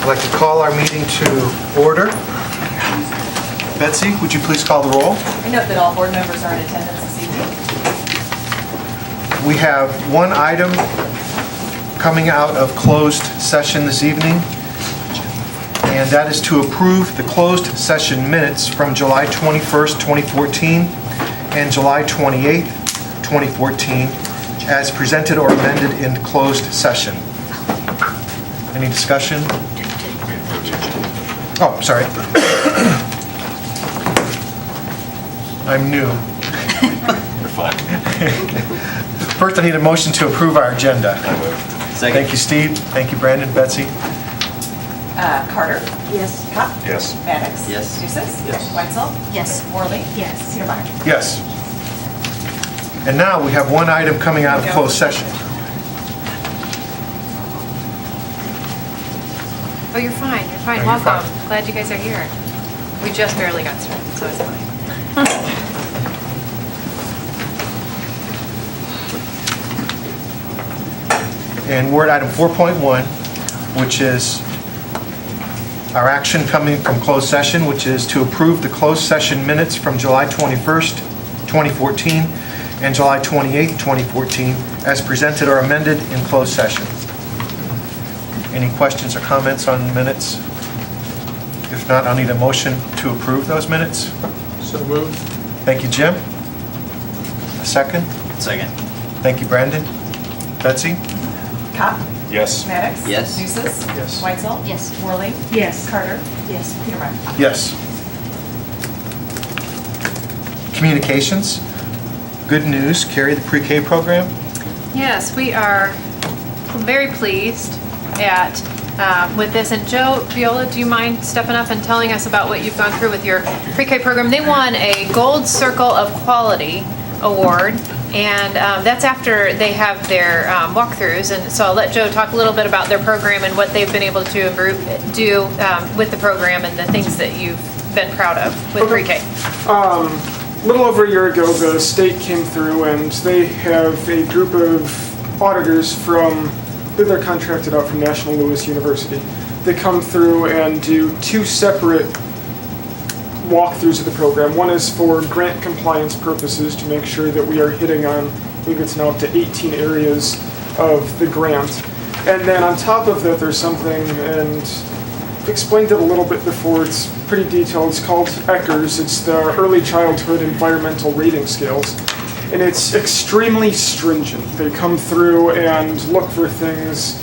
I'd like to call our meeting to order. Betsy, would you please call the roll? I note that all board members are in attendance this evening. We have one item coming out of closed session this evening, and that is to approve the closed session minutes from July 21st, 2014 and July 28th, 2014 as presented or amended in closed session. Any discussion? Oh, sorry. I'm new. You're fine. First, I need a motion to approve our agenda. Second. Thank you, Steve. Thank you, Brandon. Betsy? Carter? Yes. Kopp? Yes. Maddox? Yes. Nucis? Yes. Weitzel? Yes. Worley? Yes. Petermeyer? Yes. And now we have one item coming out of closed session. Oh, you're fine. You're fine. Oh, you're Welcome. fine. Glad you guys are here. We just barely got started, so it's fine. And we're at item 4.1, which is our action coming from closed session, which is to approve the closed session minutes from July 21st, 2014 and July 28th, 2014 as presented or amended in closed session. Any questions or comments on minutes? If not, I'll need a motion to approve those minutes. So moved. Thank you, Jim. A second? Second. Thank you, Brandon. Betsy? Kopp? Yes. Maddox? Yes. Nucis? Yes. Weitzel? Yes. Worley? Yes. Carter? Yes. Petermeyer? Yes. Communications. Good news, Carrie, the pre-K program. Yes, we are very pleased with this. And Joe Viola, do you mind stepping up and telling us about what you've gone through with your pre-K program? They won a Gold Circle of Quality Award, and that's after they have their walkthroughs. And so I'll let Joe talk a little bit about their program and what they've been able to do with the program and the things that you've been proud of with pre-K. A little over a year ago, the state came through and they have a group of auditors they're contracted out from National Louis University. They come through and do two separate walkthroughs of the program. One is for grant compliance purposes to make sure that we are hitting on, I believe it's now up to 18 areas of the grant. And then on top of that, there's something, and I've explained it a little bit before, it's pretty detailed. It's called ECHRS. It's the Early Childhood Environmental Rating Scales. And it's extremely stringent. They come through and look for things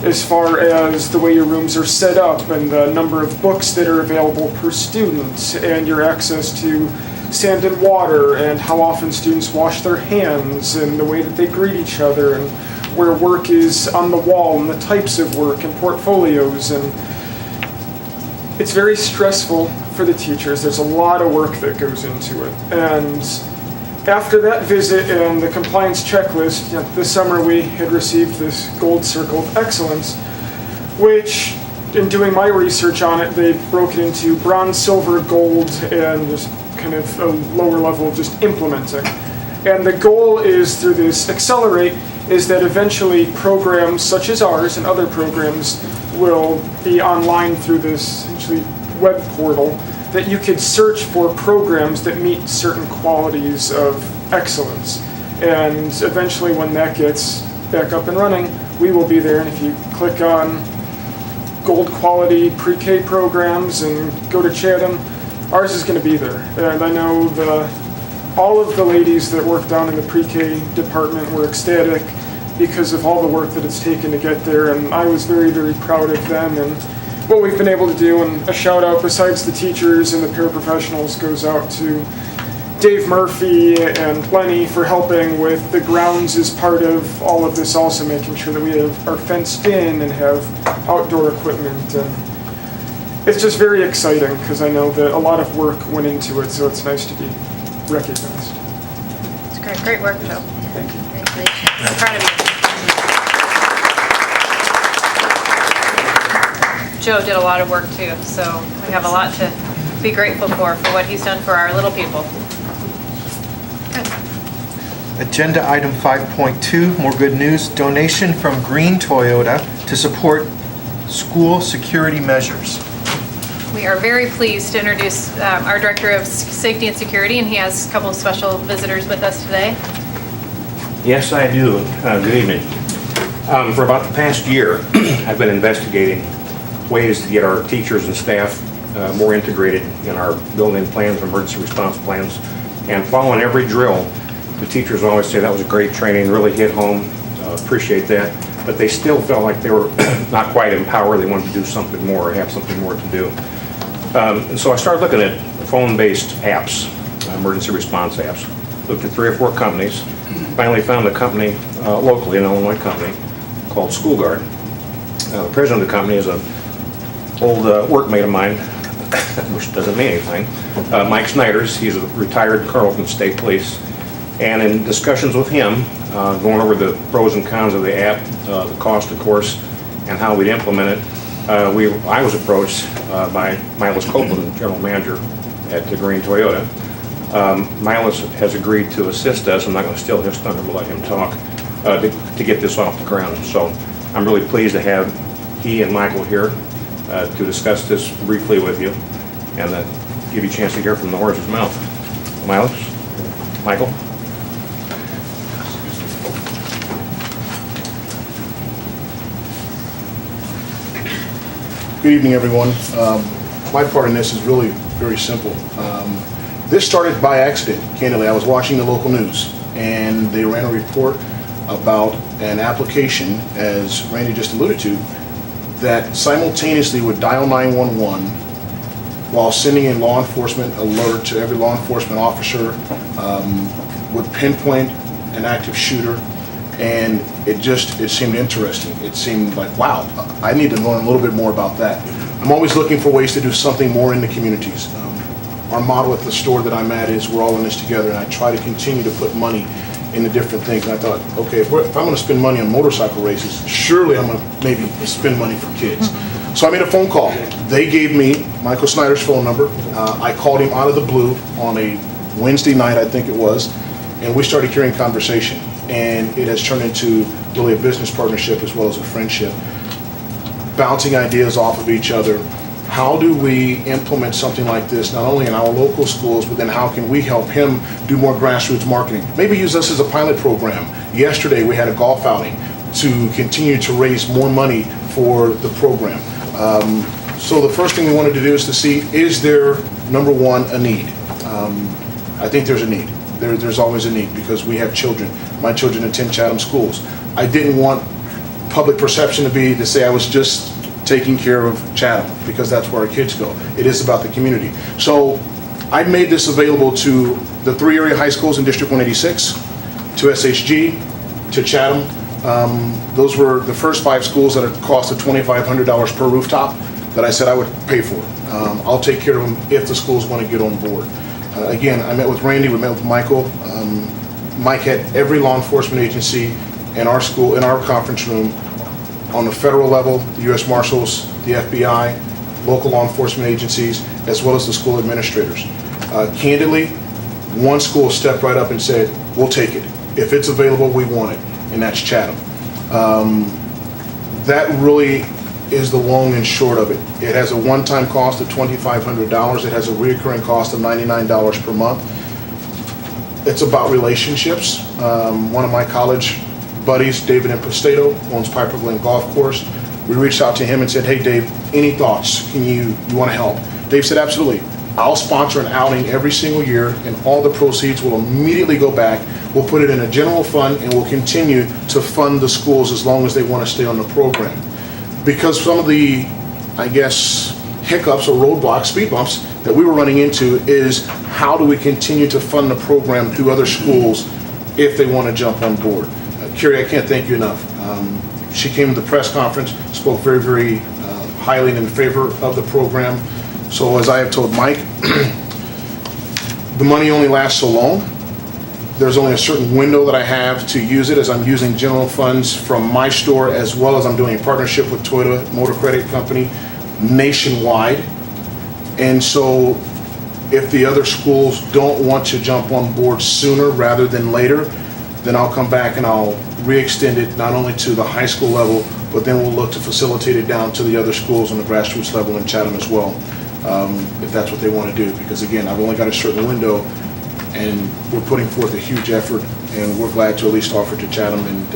as far as the way your rooms are set up and the number of books that are available per student and your access to sand and water and how often students wash their hands and the way that they greet each other and where work is on the wall and the types of work and portfolios. And it's very stressful for the teachers. There's a lot of work that goes into it. And after that visit and the compliance checklist, this summer we had received this Gold Circle of Excellence, which, in doing my research on it, they broke it into bronze, silver, gold, and just kind of a lower level of just implementing. And the goal is, through this Accelerate, is that eventually programs such as ours and other programs will be online through this essentially web portal that you could search for programs that meet certain qualities of excellence. And eventually when that gets back up and running, we will be there. And if you click on gold quality pre-K programs and go to Chatham, ours is going to be there. And I know all of the ladies that work down in the pre-K department were ecstatic because of all the work that it's taken to get there. And I was very, very proud of them and what we've been able to do. And a shout out, besides the teachers and the paraprofessionals, goes out to Dave Murphy and Lenny for helping with the grounds as part of all of this, also making sure that we are fenced in and have outdoor equipment. And it's just very exciting because I know that a lot of work went into it, so it's nice to be recognized. It's great. Great work, Joe. Thank you. Congratulations. I'm proud of you. Joe did a lot of work too, so we have a lot to be grateful for what he's done for our little people. Good. Agenda item 5.2, more good news. Donation from Green Toyota to support school security measures. We are very pleased to introduce our Director of Safety and Security, and he has a couple of special visitors with us today. Yes, I do. Good evening. For about the past year, I've been investigating ways to get our teachers and staff more integrated in our building plans, emergency response plans, and following every drill. The teachers always say that was a great training, really hit home, appreciate that, but they still felt like they were not quite empowered. They wanted to do something more, or have something more to do. And so I started looking at phone-based apps, emergency response apps. Looked at 3 or 4 companies. Finally found a company locally, an Illinois company called School Guard. The president of the company is an old workmate of mine, which doesn't mean anything. Mike Snyder's, he's a retired Carleton State Police. And in discussions with him, going over the pros and cons of the app, the cost, of course, and how we'd implement it, I was approached by Miles Copeland, general manager at the Green Toyota. Miles has agreed to assist us. I'm not going to steal his thunder, but let him talk to get this off the ground. So I'm really pleased to have he and Michael here to discuss this briefly with you and give you a chance to hear from the horse's mouth. Miles? Michael? Good evening, everyone. My part in this is really very simple. This started by accident, candidly. I was watching the local news, and they ran a report about an application, as Randy just alluded to, that simultaneously would dial 911 while sending a law enforcement alert to every law enforcement officer, would pinpoint an active shooter, and it seemed interesting. It seemed like, wow, I need to learn a little bit more about that. I'm always looking for ways to do something more in the communities. Our model at the store that I'm at is we're all in this together, and I try to continue to put money into different things. And I thought, okay, if I'm going to spend money on motorcycle races, surely I'm going to maybe spend money for kids. So I made a phone call. They gave me Michael Snyder's phone number. I called him out of the blue on a Wednesday night, I think it was, and we started carrying conversation. And it has turned into really a business partnership as well as a friendship, bouncing ideas off of each other. How do we implement something like this, not only in our local schools, but then how can we help him do more grassroots marketing? Maybe use us as a pilot program. Yesterday, we had a golf outing to continue to raise more money for the program. So the first thing we wanted to do is to see, is there, number one, a need? I think there's a need. There's always a need because we have children. My children attend Chatham schools. I didn't want public perception to say I was just taking care of Chatham because that's where our kids go. It is about the community. So I made this available to the 3 area high schools in District 186, to SHG, to Chatham. Those were the first 5 schools at a cost of $2,500 per rooftop that I said I would pay for. I'll take care of them if the schools want to get on board. Again, I met with Randy, we met with Michael. Mike had every law enforcement agency in our school, in our conference room, on the federal level, the U.S. Marshals, the FBI, local law enforcement agencies, as well as the school administrators. Candidly, one school stepped right up and said, we'll take it. If it's available, we want it, and that's Chatham. That really is the long and short of it. It has a one-time cost of $2,500. It has a recurring cost of $99 per month. It's about relationships. One of my college buddies, David Impostato, owns Piper Glen Golf Course. We reached out to him and said, hey Dave, any thoughts? You want to help? Dave said, absolutely. I'll sponsor an outing every single year, and all the proceeds will immediately go back. We'll put it in a general fund, and we'll continue to fund the schools as long as they want to stay on the program. Because some of the, I guess, hiccups or roadblocks, speed bumps that we were running into is how do we continue to fund the program through other schools if they want to jump on board. Carrie, I can't thank you enough. She came to the press conference, spoke very, very highly in favor of the program. So as I have told Mike, the money only lasts so long. There's only a certain window that I have to use it, as I'm using general funds from my store, as well as I'm doing a partnership with Toyota Motor Credit Company nationwide. And so if the other schools don't want to jump on board sooner rather than later, then I'll come back and I'll re-extend it not only to the high school level, but then we'll look to facilitate it down to the other schools on the grassroots level in Chatham as well, if that's what they want to do. Because again, I've only got a certain window, and we're putting forth a huge effort, and we're glad to at least offer to Chatham, and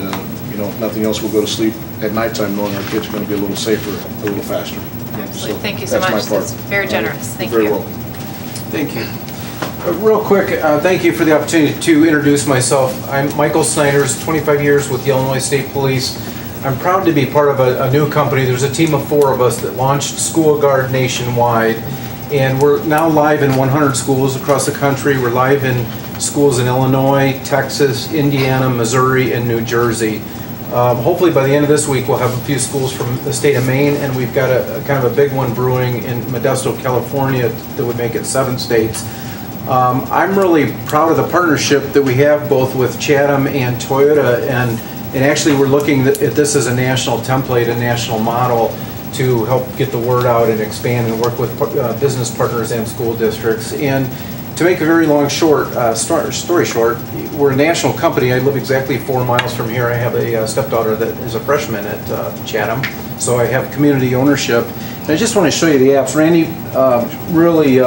you know, if nothing else, we'll go to sleep at nighttime knowing our kids are going to be a little safer, a little faster. Absolutely. Thank you so that's my much. part. That's very generous. Thank You're you. very welcome. Thank you. Real quick, thank you for the opportunity to introduce myself. I'm Michael Snyders, 25 years with the Illinois State Police. I'm proud to be part of a new company. There's a team of 4 of us that launched School Guard nationwide, and we're now live in 100 schools across the country. We're live in schools in Illinois, Texas, Indiana, Missouri, and New Jersey. Hopefully by the end of this week, we'll have a few schools from the state of Maine, and we've got a kind of a big one brewing in Modesto, California that would make it 7 states. I'm really proud of the partnership that we have both with Chatham and Toyota, and actually we're looking at this as a national template, a national model to help get the word out and expand and work with business partners and school districts. And to make a very long story short, we're a national company. I live exactly 4 miles from here. I have a stepdaughter that is a freshman at Chatham, so I have community ownership. And I just want to show you the apps. Randy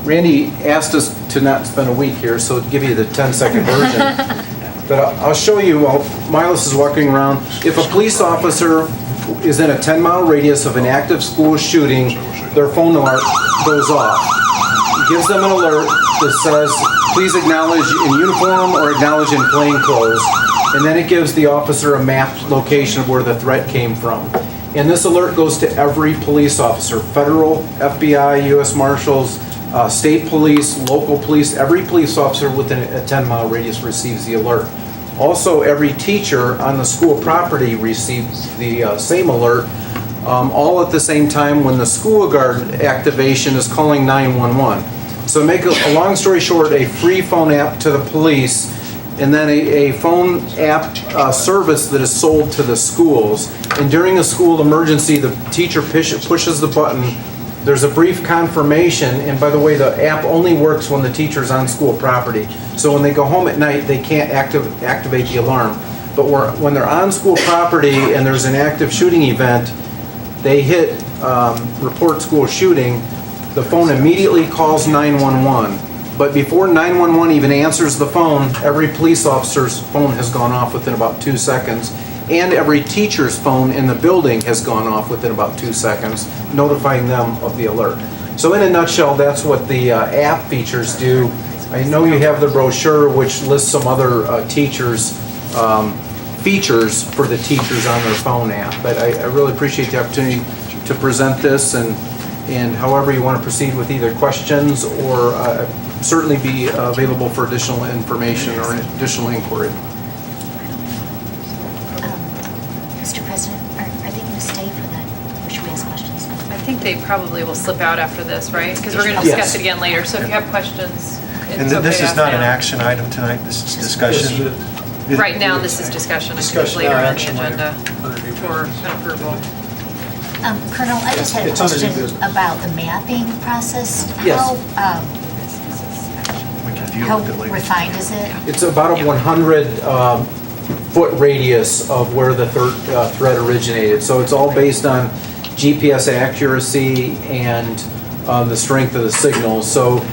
Randy asked us to not spend a week here, so to give you the 10-second version. But I'll show you while Milos is walking around. If a police officer is in a 10-mile radius of an active school shooting, their phone alert goes off. It gives them an alert that says, please acknowledge in uniform or acknowledge in plain clothes. And then it gives the officer a mapped location of where the threat came from. And this alert goes to every police officer, federal, FBI, U.S. Marshals, state police, local police. Every police officer within a 10-mile radius receives the alert. Also, every teacher on the school property receives the same alert, all at the same time when the school guard activation is calling 911. So make a long story short, a free phone app to the police, and then a phone app service that is sold to the schools. And during a school emergency, the teacher pushes the button. There's a brief confirmation, and by the way, the app only works when the teacher's on school property. So when they go home at night, they can't activate the alarm. But when they're on school property and there's an active shooting event, they hit report school shooting. The phone immediately calls 911. But before 911 even answers the phone, every police officer's phone has gone off within about 2 seconds. And every teacher's phone in the building has gone off within about 2 seconds, notifying them of the alert. So in a nutshell, that's what the app features do. I know you have the brochure which lists some other features for the teachers on their phone app. But I really appreciate the opportunity to present this, and however you want to proceed with either questions or certainly be available for additional information or additional inquiry. Mr. President, are they going to stay for that, or should we ask questions? I think they probably will slip out after this, right? Because we're going to discuss Yes. it again later. So if you have questions, And it's okay this to is ask not an now. action item tonight, this is discussion. Right now, this is discussion. It's Discussion, later not on the action later. agenda for an approval. Colonel, I just had a It's under new question business. about the mapping process. Yes. We can deal How with it later. refined is it? It's about a 100 foot radius of where the threat originated. So it's all based on GPS accuracy and the strength of the signal. So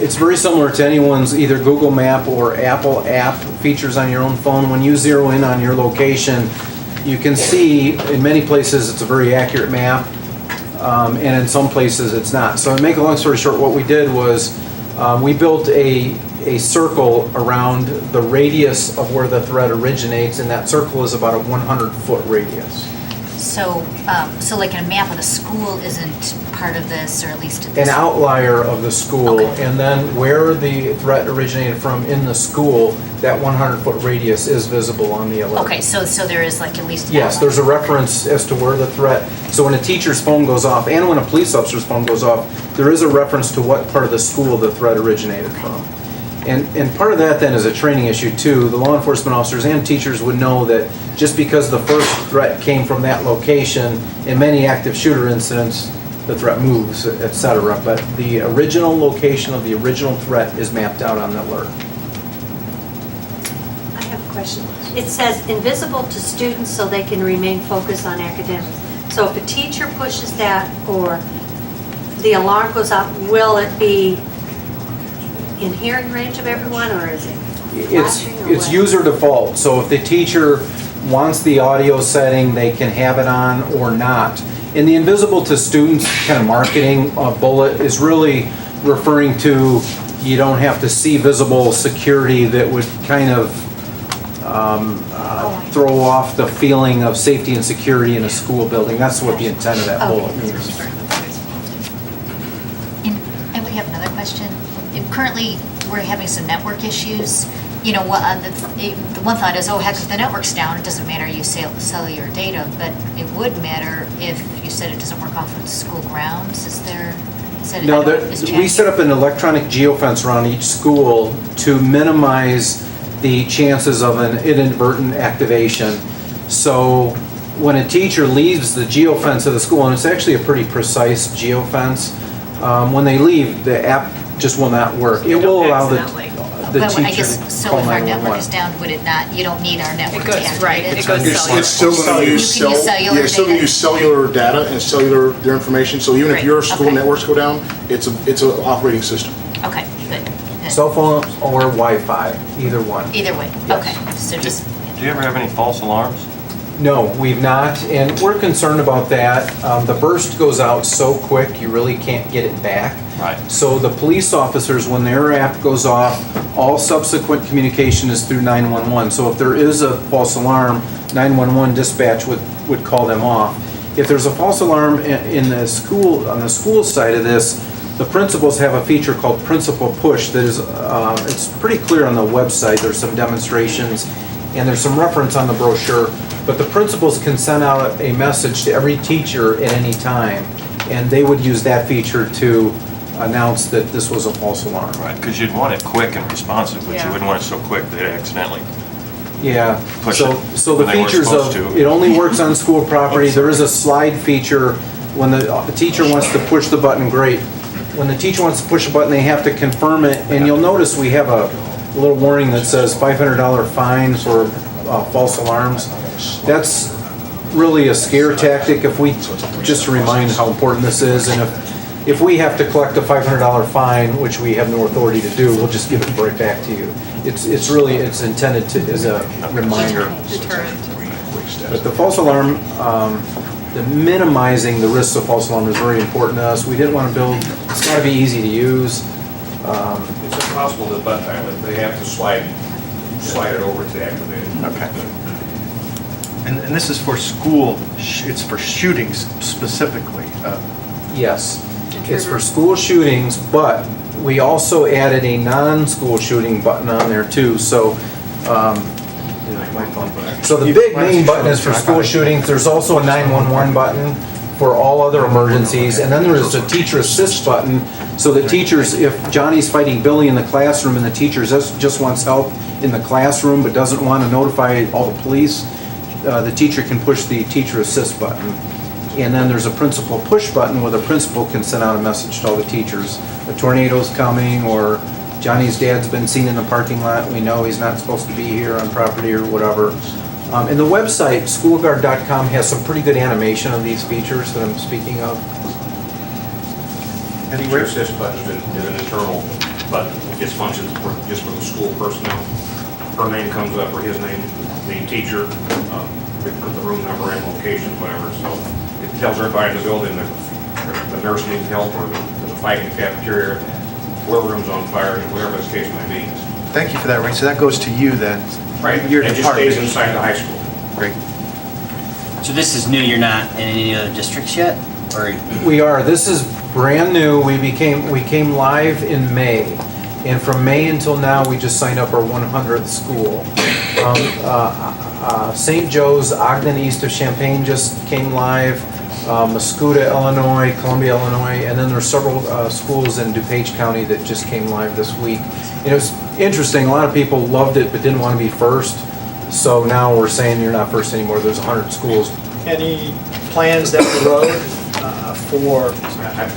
it's very similar to anyone's either Google Map or Apple app features on your own phone. When you zero in on your location, you can see in many places it's a very accurate map, and in some places it's not. So to make a long story short, what we did was we built a circle around the radius of where the threat originates, and that circle is about a 100-foot radius. So, so like a map of the school isn't part of this, or at least An outlier of the school, Okay. and then where the threat originated from in the school, that 100-foot radius is visible on the alert. Okay, so there is like at least an Yes, outline. there's a reference as to where the threat, so when a teacher's phone goes off and when a police officer's phone goes off, there is a reference to what part of the school the threat originated from. And part of that then is a training issue too. The law enforcement officers and teachers would know that just because the first threat came from that location, in many active shooter incidents, the threat moves, etc. But the original location of the original threat is mapped out on the alert. I have a question. It says invisible to students so they can remain focused on academics. So if a teacher pushes that or the alarm goes off, will it be in hearing range of everyone, or is it flashing or It's what? user default, so if the teacher wants the audio setting, they can have it on or not. And the invisible to students kind of marketing bullet is really referring to, you don't have to see visible security that would kind of throw off the feeling of safety and security in a school building. That's what the intent of that bullet means. And we have another question. Currently, we're having some network issues. You know, the one thought is, oh, heck, if the network's down, it doesn't matter you sell your data, but it would matter if you said it doesn't work off of the school grounds. Is there? No, we set up an electronic geofence around each school to minimize the chances of an inadvertent activation. So when a teacher leaves the geofence of the school, and it's actually a pretty precise geofence, when they leave, the app just will not work. It will allow the But I teacher guess, to so call if our network 911. is down, would it not, you don't need our network It to goes, activate right, it? it goes cellular. It's still going to use You can use cellular it's still going to data? use cellular data and cellular their information. So even if Right, your school okay. networks go down, it's an operating system. Okay, good. Cell phone or Wi-Fi, either one. Either way, okay. So just, Do you ever have any false alarms? No, we've not, and we're concerned about that. The burst goes out so quick, you really can't get it back. Right. So the police officers, when their app goes off, all subsequent communication is through 911. So if there is a false alarm, 911 dispatch would call them off. If there's a false alarm in the school, on the school side of this, the principals have a feature called Principal Push that is, it's pretty clear on the website. There's some demonstrations and there's some reference on the brochure, but the principals can send out a message to every teacher at any time, and they would use that feature to announce that this was a false alarm. Right, because you'd want it quick and responsive, but Yeah. you wouldn't want it so quick that it accidentally. Yeah, Push so, it so the when they weren't features of, supposed to. it only works on school property. There is a slide feature when the teacher wants to push the button, great. When the teacher wants to push a button, they have to confirm it, and you'll notice we have a little warning that says $500 fine for false alarms. That's really a scare tactic if we, just to remind how important this is, and if we have to collect a $500 fine, which we have no authority to do, we'll just give it right back to you. It's really, it's intended to, as a reminder. Deterrent. But the false alarm, the minimizing the risks of false alarm is very important to us. We didn't want to build, it's got to be easy to use. It's impossible to butt dial it. They have to slide it over to activate it. Okay. And this is for school, it's for shootings specifically. Yes, it's for school shootings, but we also added a non-school shooting button on there too, so, so the big main button is for school shootings. There's also a 911 button for all other emergencies, and then there is a teacher assist button, so that teachers, if Johnny's fighting Billy in the classroom and the teacher just wants help in the classroom but doesn't want to notify all the police, the teacher can push the teacher assist button. And then there's a principal push button where the principal can send out a message to all the teachers. A tornado's coming, or Johnny's dad's been seen in the parking lot, we know he's not supposed to be here on property or whatever. And the website, schoolguard.com, has some pretty good animation of these features that I'm speaking of. Teacher assist button is an internal button. It just functions just for the school personnel. Her name comes up, or his name, the teacher, the room number and location, whatever. So it tells everybody in the building that the nurse needs help, or there's a fight in the cafeteria, boiler room's on fire, whatever the case may be. Thank you for that, Ray. So that goes to you then? Right, Your it just department. stays inside the high school. Great. So this is new, you're not in any other districts yet? Or We are, this is brand new. We came live in May. And from May until now, we just signed up our 100th school. St. Joe's, Ogden, east of Champaign just came live. Mascoutah, Illinois, Columbia, Illinois, and then there's several schools in DuPage County that just came live this week. And it was interesting, a lot of people loved it but didn't want to be first. So now we're saying you're not first anymore, there's 100 schools. Any plans down the road for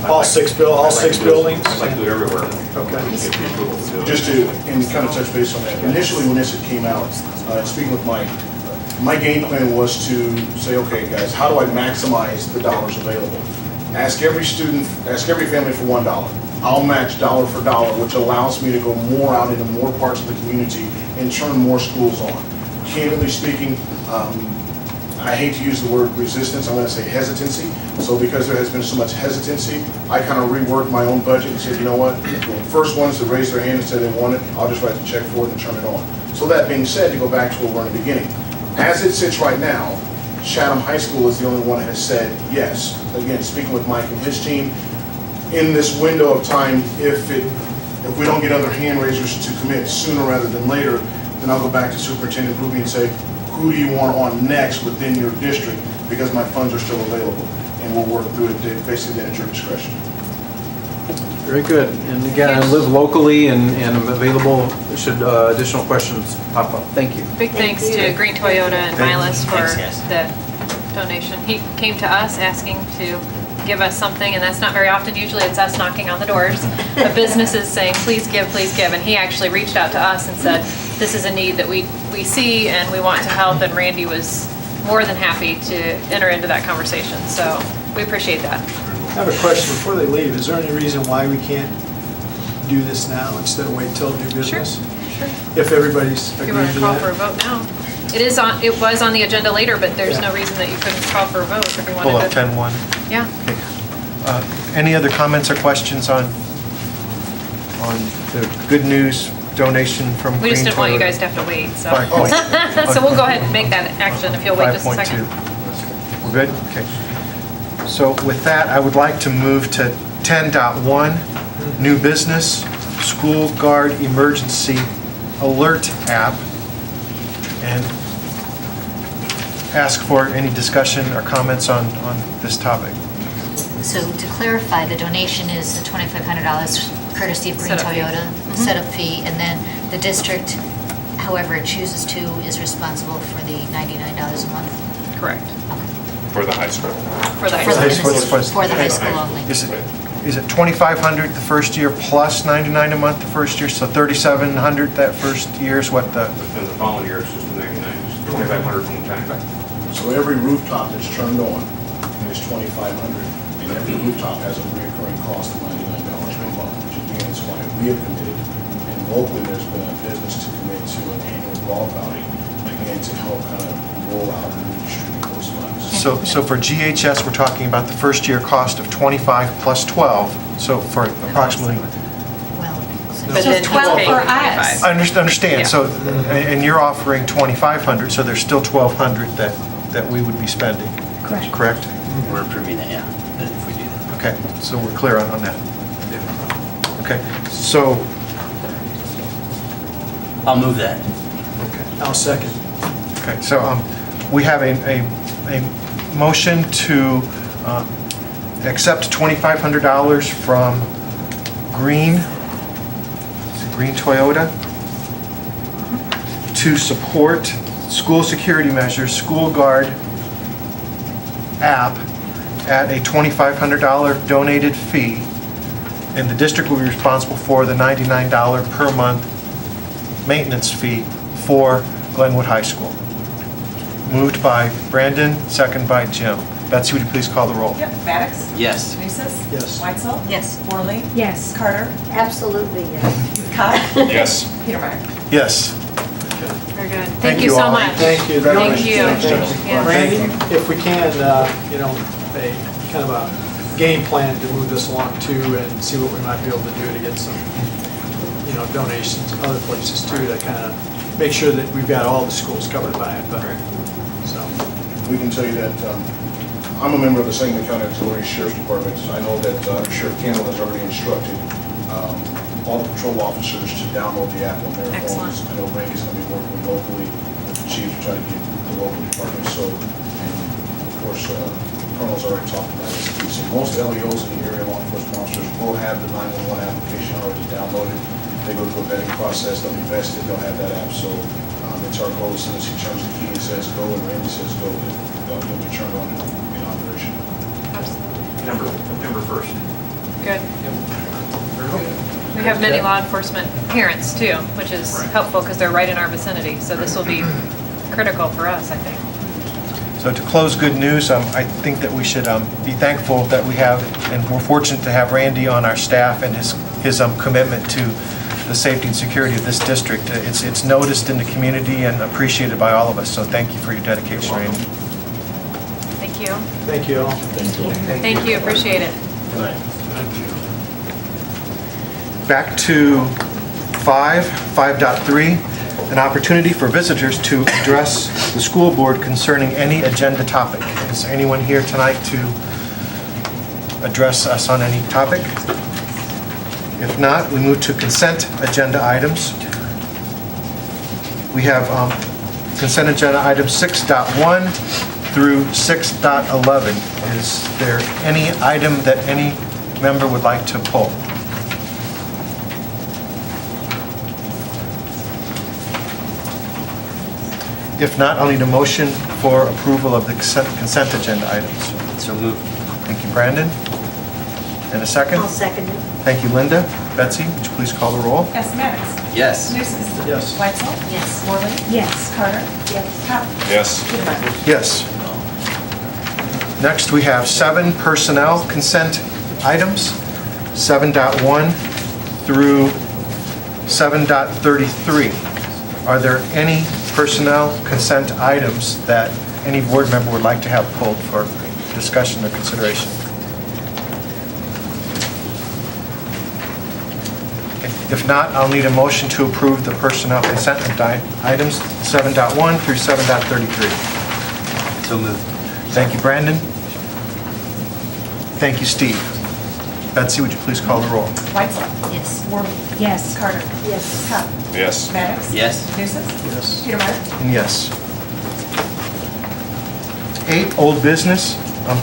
all six buildings? I'd like to do it everywhere. Okay. Get the approval to do it. Just to, and kind of touch base on that, initially when this had came out, speaking with Mike, my game plan was to say, okay, guys, how do I maximize the dollars available? Ask every student, ask every family for $1. I'll match dollar for dollar, which allows me to go more out into more parts of the community and turn more schools on. Candidly speaking, I hate to use the word resistance, I'm going to say hesitancy. So because there has been so much hesitancy, I kind of reworked my own budget and said, you know what, the first ones that raised their hand and said they want it, I'll just write the check for it and turn it on. So that being said, to go back to where we're in the beginning, as it sits right now, Chatham High School is the only one that has said yes. Again, speaking with Mike and his team, in this window of time, if we don't get other hand raisers to commit sooner rather than later, then I'll go back to Superintendent Ruby and say, who do you want on next within your district? Because my funds are still available, and we'll work through it basically then at your discretion. Very good. And again, I live locally and I'm available should additional questions pop up. Thank you. Big thanks to Green Toyota and Milas for Thanks, guys. the donation. He came to us asking to give us something, and that's not very often. Usually it's us knocking on the doors of businesses saying, please give, and he actually reached out to us and said, this is a need that we see and we want to help, and Randy was more than happy to enter into that conversation, so we appreciate that. I have a question before they leave. Is there any reason why we can't do this now instead of wait till new business? Sure. If everybody's If you agreed want to to call for a that? vote now. It was on the agenda later, but there's no reason that you couldn't call for a vote if you Pull up wanted to. 10-1. Yeah. Any other comments or questions on the good news donation from Green Toyota? We just didn't want you guys to have to wait, so. 5.2. So we'll go ahead and make that action if you'll wait just a 5.2. second. We're good? Okay. So with that, I would like to move to 10.1, new business, school guard emergency alert app, and ask for any discussion or comments on this topic. So to clarify, the donation is the $2,500 courtesy of Green Setup fee. Toyota, setup fee, and then the district, however it chooses to, is responsible for the $99 a month? Correct. For the high school. For the For the high high school. school, for the high school only. Is it $2,500 the first year plus $99 a month the first year? So $3,700 that first year is what the, But then the following year, it's just the 99, it's 2,500 from the time. So every rooftop that's turned on is $2,500, and every rooftop has a recurring cost of $99 per month, which again is why we have committed, and locally there's been a business to commit to an annual draw value, again, to help kind of roll out and redistribute those funds. so for GHS, we're talking about the first year cost of 25 plus 12, so for approximately, Well, But So then he's 12 paying for 25. us. I understand, Yeah. so, and you're offering 2,500, so there's still 1,200 that we would be spending. Correct. Correct? We're approving that, yeah, if we do that. Okay, so we're clear on that. Okay, so, I'll move that. I'll second. okay, so we have a motion to accept $2,500 from Green Toyota to support school security measures, school guard app at a $2,500 donated fee, and the district will be responsible for the $99 per month maintenance fee for Glenwood High School. Moved by Brandon, second by Jim. Betsy, would you please call the roll? Yep, Maddox? Yes. Nusis? Yes. Weitzel? Yes. Worley? Yes. Carter? Absolutely, yes. Cott? Yes. Petermeyer? Yes. Very good. Thank Thank you you so all. much. Thank you. Thank you. Yeah. Randy, if we can, a kind of a game plan to move this along too and see what we might be able to do to get some, donations other places too to kind of make sure that we've got all the schools covered by it. But, so, We can tell you that I'm a member of the Sangamon County Auxiliary Sheriff's Department. I know that Sheriff Campbell has already instructed all the patrol officers to download the app on their Excellent. phones. I know Randy's going to be working locally with the chiefs to try to get the local departments. So, and of course, Colonel's already talked about this. So most LEOs in the area, law enforcement officers, will have the 911 application already downloaded. They go through a vetting process, they'll be vested, they'll have that app. So it's our goal, as soon as he turns the key and says go, and Randy says go, it'll be turned on in operation. Absolutely. September 1st. Good. We have many law enforcement parents too, which is helpful because they're right in our vicinity. So this will be critical for us, I think. So to close good news, I think that we should be thankful that we have, and we're fortunate to have Randy on our staff and his commitment to the safety and security of this district. It's noticed in the community and appreciated by all of us. So thank you for your dedication, Randy. Thank you. Thank you all. Thank you. Appreciate it. Back to 5.3, an opportunity for visitors to address the school board concerning any agenda topic. Is there anyone here tonight to address us on any topic? If not, we move to consent agenda items. We have consent agenda items 6.1 through 6.11. Is there any item that any member would like to pull? If not, I'll need a motion for approval of the consent agenda items. So moved. Thank you, Brandon. And a second? I'll second it. Thank you, Linda. Betsy, would you please call the roll? Yes, Maddox. Yes. Nucis. Yes. Weitzel. Yes. Worley. Yes. Carter. Yes. Pop. Yes. Peterman. Yes. Next, we have 7 personnel consent items, 7.1 through 7.33. Are there any personnel consent items that any board member would like to have pulled for discussion or consideration? Okay. If not, I'll need a motion to approve the personnel consent items 7.1 through 7.33. So moved. Thank you, Brandon. Thank you, Steve. Betsy, would you please call the roll? Weitzel. Yes. Worley. Yes. Carter. Yes. Pop. Yes. Maddox. Yes. Nucis. Yes. Peterman. And yes. 8, old business,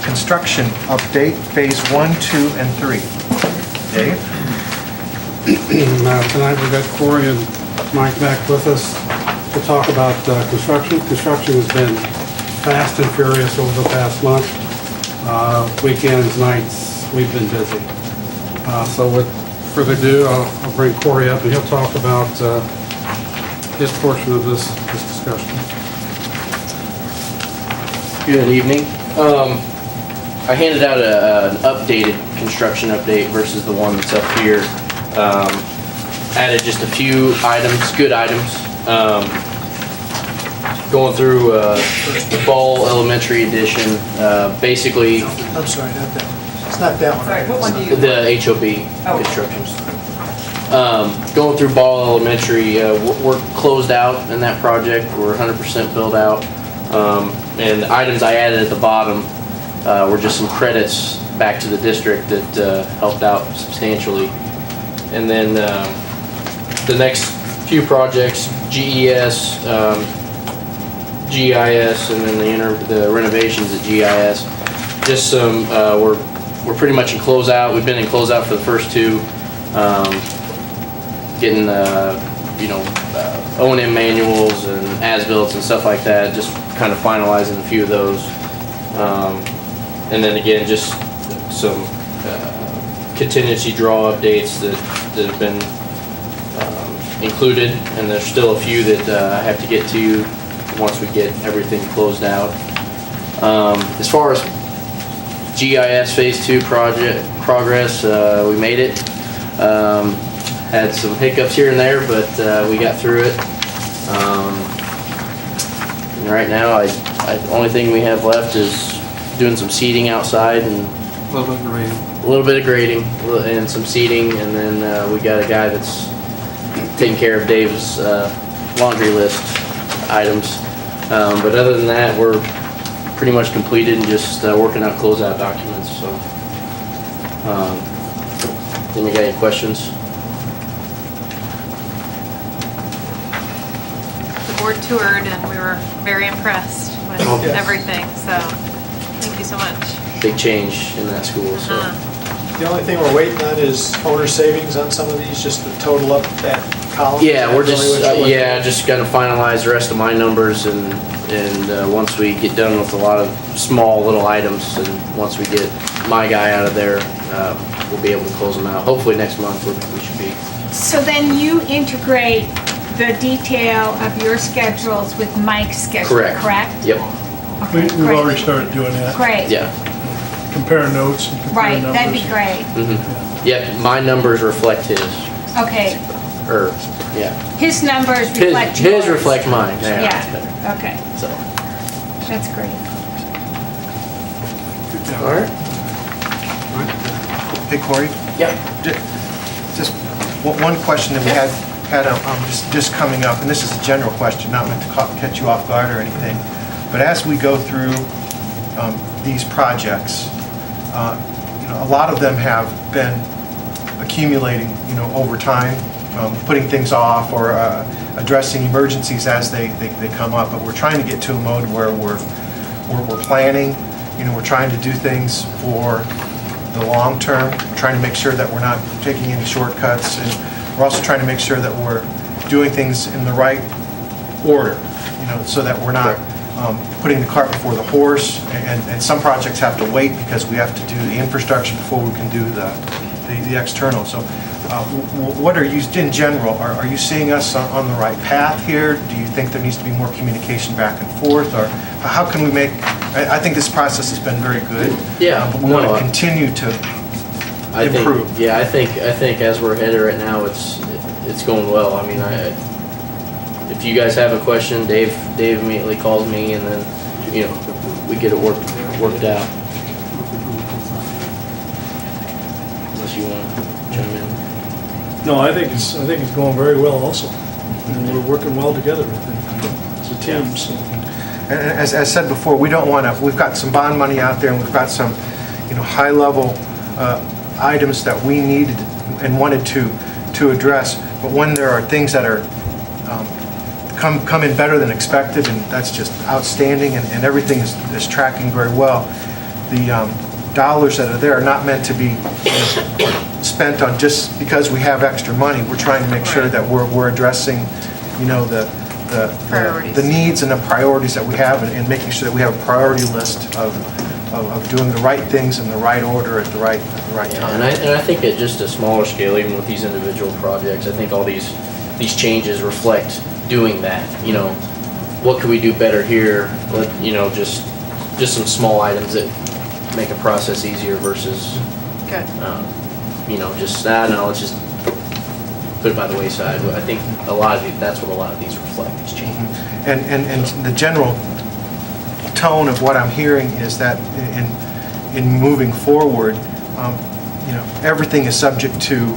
construction update, phase 1, 2, and 3. Dave? Tonight we've got Corey and Mike back with us to talk about construction. Construction has been fast and furious over the past month. Weekends, nights, we've been busy. So with further ado, I'll bring Corey up and he'll talk about his portion of this discussion. Good evening. I handed out an updated construction update versus the one that's up here. Added just a few items, good items. Going through Ball Elementary Edition, basically I'm sorry, not that one. It's not that one. Sorry, what one do you? the HOB Oh. constructions. Going through Ball Elementary, we're closed out in that project. We're 100% built out. And the items I added at the bottom were just some credits back to the district that helped out substantially. And then the next few projects, GES, GIS, and then the renovations at GIS. Just some, we're pretty much in closeout. We've been in closeout for the first 2. Getting, O&M manuals and as-built and stuff like that, just kind of finalizing a few of those. And then again, just some contingency draw updates that have been included, and there's still a few that I have to get to once we get everything closed out. As far as GIS Phase 2 project progress, we made it. Had some hiccups here and there, but we got through it. And right now, the only thing we have left is doing some seeding outside and A little bit of grading. a little bit of grading and some seeding, and then we got a guy that's taking care of Dave's laundry list items. But other than that, we're pretty much completed and just working out closeout documents. So, then we got any questions? The board toured and we were very impressed with Yes. everything, so thank you so much. Big change in that school, so. The only thing we're waiting on is owner savings on some of these, just to total up that column. Yeah, we're just, Is that really what you're looking just gonna finalize the rest of my numbers and and once we get done with a lot of small little items, and once we get my guy out of there, we'll be able to close them out. Hopefully next month we should be. So then you integrate the detail of your schedules with Mike's schedule, correct? Yep. Okay, We've already great. started doing that. Great. Yeah. Compare notes and compare Right, numbers. that'd be great. Yep, my numbers reflect his, Okay, or, yeah. his numbers reflect yours. His reflect mine. Yeah. that's better. Yeah, okay, So, that's great. all right. Hey, Corey? Yeah. Just one question that we had just coming up, and this is a general question, not meant to catch you off guard or anything, but as we go through these projects, a lot of them have been accumulating, over time, putting things off or addressing emergencies as they come up. But we're trying to get to a mode where we're planning. We're trying to do things for the long term. We're trying to make sure that we're not taking any shortcuts, and we're also trying to make sure that we're doing things in the right order. So that we're not putting the cart before the horse, and some projects have to wait because we have to do the infrastructure before we can do the external. So what are you, in general, are you seeing us on the right path here? Do you think there needs to be more communication back and forth, or how can we make, I think this process has been very good. Yeah. But we want to continue to improve. I think as we're headed right now, it's going well. I mean, if you guys have a question, Dave immediately calls me, and then we get it worked out. Unless you want to chime in. No, I think it's going very well also. And we're working well together, I think, as a team, so. And as I said before, we don't want to, we've got some bond money out there, and we've got some, high-level items that we needed and wanted to address. But when there are things that are come in better than expected, and that's just outstanding, and everything is tracking very well, the dollars that are there are not meant to be spent on just because we have extra money. We're trying to make sure that we're addressing, the needs and the priorities that we have, and making sure that we have a priority list of doing the right things in the right order at the right time. And I think at just a smaller scale, even with these individual projects, I think all these changes reflect doing that. What could we do better here? Just some small items that make a process easier versus, Good. let's just put it by the wayside. I think that's what a lot of these reflect, is change. And the general tone of what I'm hearing is that in moving forward, everything is subject to,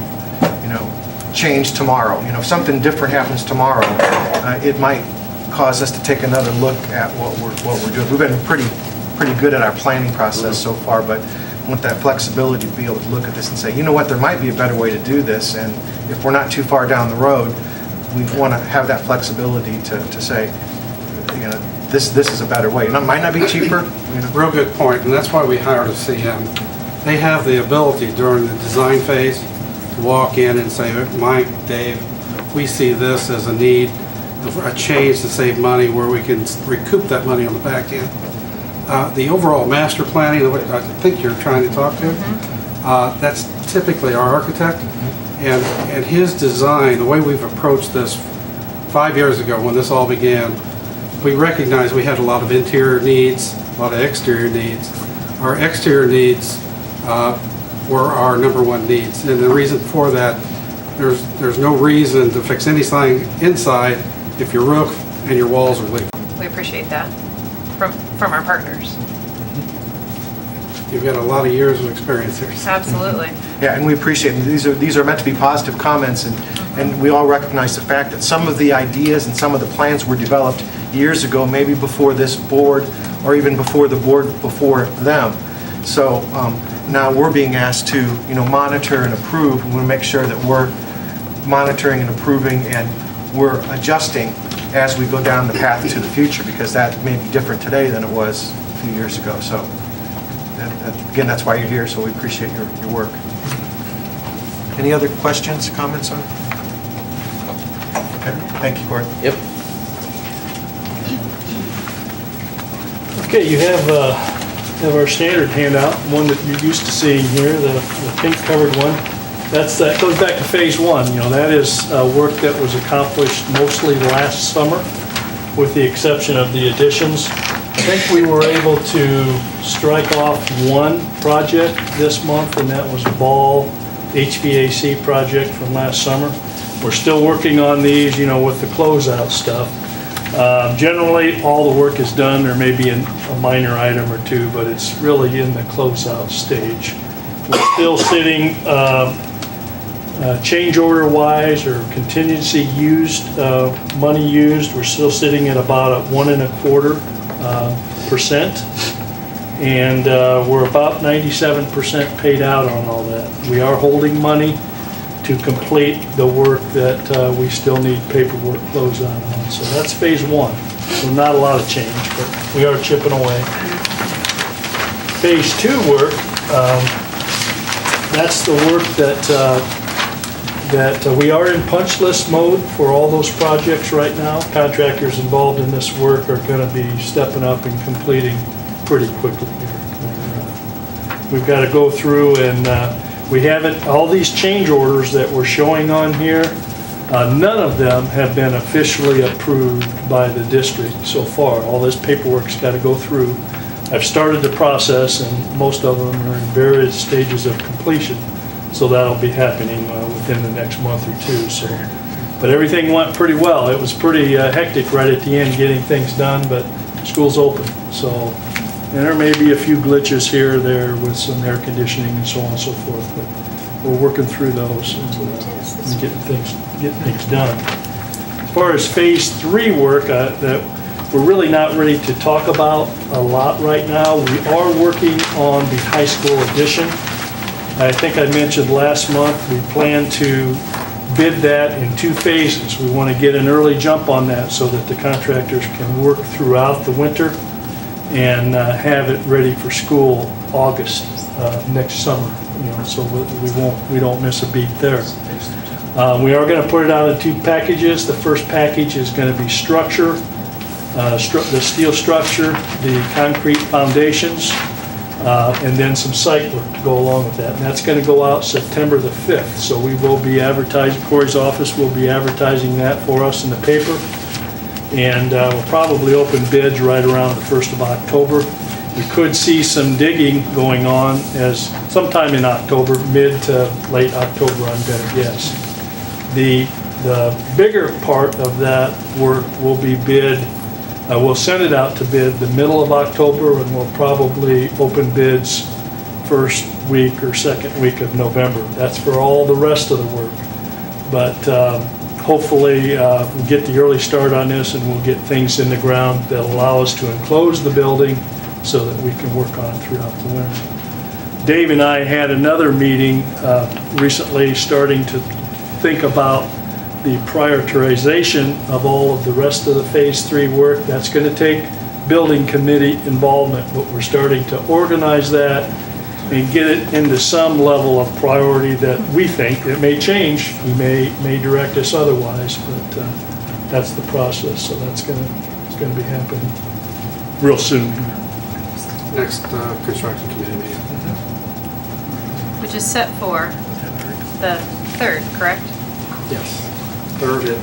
change tomorrow. If something different happens tomorrow, it might cause us to take another look at what we're doing. We've been pretty good at our planning process so far, but want that flexibility to be able to look at this and say, there might be a better way to do this, and if we're not too far down the road, we want to have that flexibility to say, this is a better way. It might not be cheaper. Real good point, and that's why we hired a CM. They have the ability during the design phase to walk in and say, Mike, Dave, we see this as a need, a change to save money where we can recoup that money on the back end. The overall master planning, what I think you're trying to talk to, that's typically our architect. And his design, the way we've approached this 5 years ago when this all began, we recognized we had a lot of interior needs, a lot of exterior needs. Our exterior needs were our number one needs. And the reason for that, there's no reason to fix anything inside if your roof and your walls are leaking. We appreciate that from our partners. You've got a lot of years of experience here. Absolutely. Yeah, and we appreciate it. These are meant to be positive comments, and we all recognize the fact that some of the ideas and some of the plans were developed years ago, maybe before this board, or even before the board before them. So now we're being asked to, monitor and approve. We want to make sure that we're monitoring and approving, and we're adjusting as we go down the path to the future, because that may be different today than it was a few years ago. So again, that's why you're here, so we appreciate your work. Any other questions, comments on it? Okay. Thank you, Corey. Yep. Okay, you have our standard handout, one that you're used to seeing here, the pink covered one. That goes back to phase one. You know, that is work that was accomplished mostly last summer, with the exception of the additions. I think we were able to strike off one project this month, and that was Ball HVAC project from last summer. We're still working on these, you know, with the closeout stuff. Generally, all the work is done. There may be a minor item or two, but it's really in the closeout stage. We're still sitting change order wise or contingency used, money used. We're still sitting at about a 1.25%. And we're about 97% paid out on all that. We are holding money to complete the work that we still need paperwork closed out on. So that's phase one. So not a lot of change, but we are chipping away. Phase two work, that's the work that we are in punch list mode for all those projects right now. Contractors involved in this work are going to be stepping up and completing pretty quickly here. We've got to go through and we haven't, all these change orders that we're showing on here, none of them have been officially approved by the district so far. All this paperwork's got to go through. I've started the process and most of them are in various stages of completion. So that'll be happening within the next month or two. So, but everything went pretty well. It was pretty hectic right at the end getting things done, but school's open. So, and there may be a few glitches here or there with some air conditioning and so on and so forth, but we're working through those and getting things done. As far as phase three work, that we're really not ready to talk about a lot right now. We are working on the high school addition. I think I mentioned last month we plan to bid that in 2 phases. We want to get an early jump on that so that the contractors can work throughout the winter and have it ready for school August next summer. You know, so we don't miss a beat there. We are going to put it out in 2 packages. The first package is going to be structure, the steel structure, the concrete foundations, and then some site work to go along with that. And that's going to go out September the 5th. So we will be advertising, Corey's office will be advertising that for us in the paper. And we'll probably open bids right around the 1st of October. We could see some digging going on as sometime in October, mid to late October, I'm going to guess. The bigger part of that work will be bid. We'll send it out to bid the middle of October, and we'll probably open bids first week or second week of November. That's for all the rest of the work. But hopefully we'll get the early start on this and we'll get things in the ground that allow us to enclose the building so that we can work on it throughout the winter. Dave and I had another meeting recently starting to think about the prioritization of all of the rest of the phase 3 work. That's going to take building committee involvement, but we're starting to organize that and get it into some level of priority that we think. It may change, he may direct us otherwise, but that's the process. So it's going to be happening real soon. Next construction committee meeting. Which is set for the 3rd, correct? Yes. 3rd at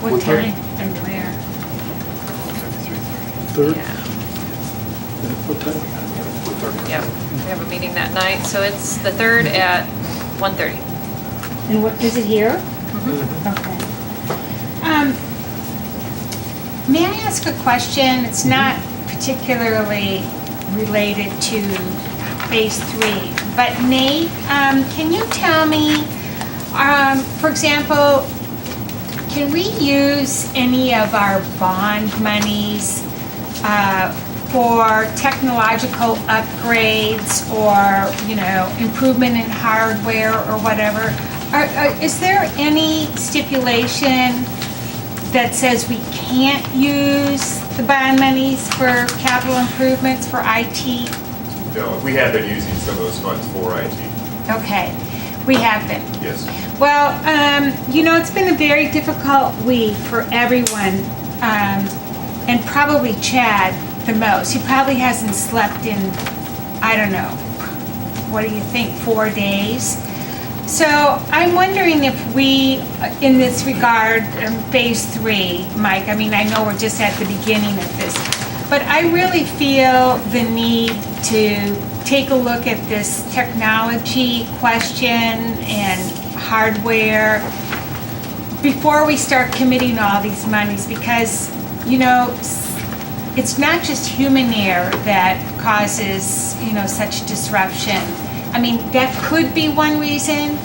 What time and where? 3rd? Yeah. What time? Yep, we have a meeting that night, so it's the 3rd at 1:30. And what, is it here? Okay. May I ask a question? It's not particularly related to phase 3, but Nate, can you tell me, for example, can we use any of our bond monies for technological upgrades or, you know, improvement in hardware or whatever? Is there any stipulation that says we can't use the bond monies for capital improvements for IT? No, we have been using some of those funds for IT. Okay, we have been. Yes. Well, you know, it's been a very difficult week for everyone, and probably Chad the most. He probably hasn't slept in, I don't know, what do you think, 4 days? So I'm wondering if we, in this regard, phase 3, Mike, I mean, I know we're just at the beginning of this, but I really feel the need to take a look at this technology question and hardware before we start committing all these monies, because, you know, it's not just human error that causes, you know, such disruption. I mean, that could be one reason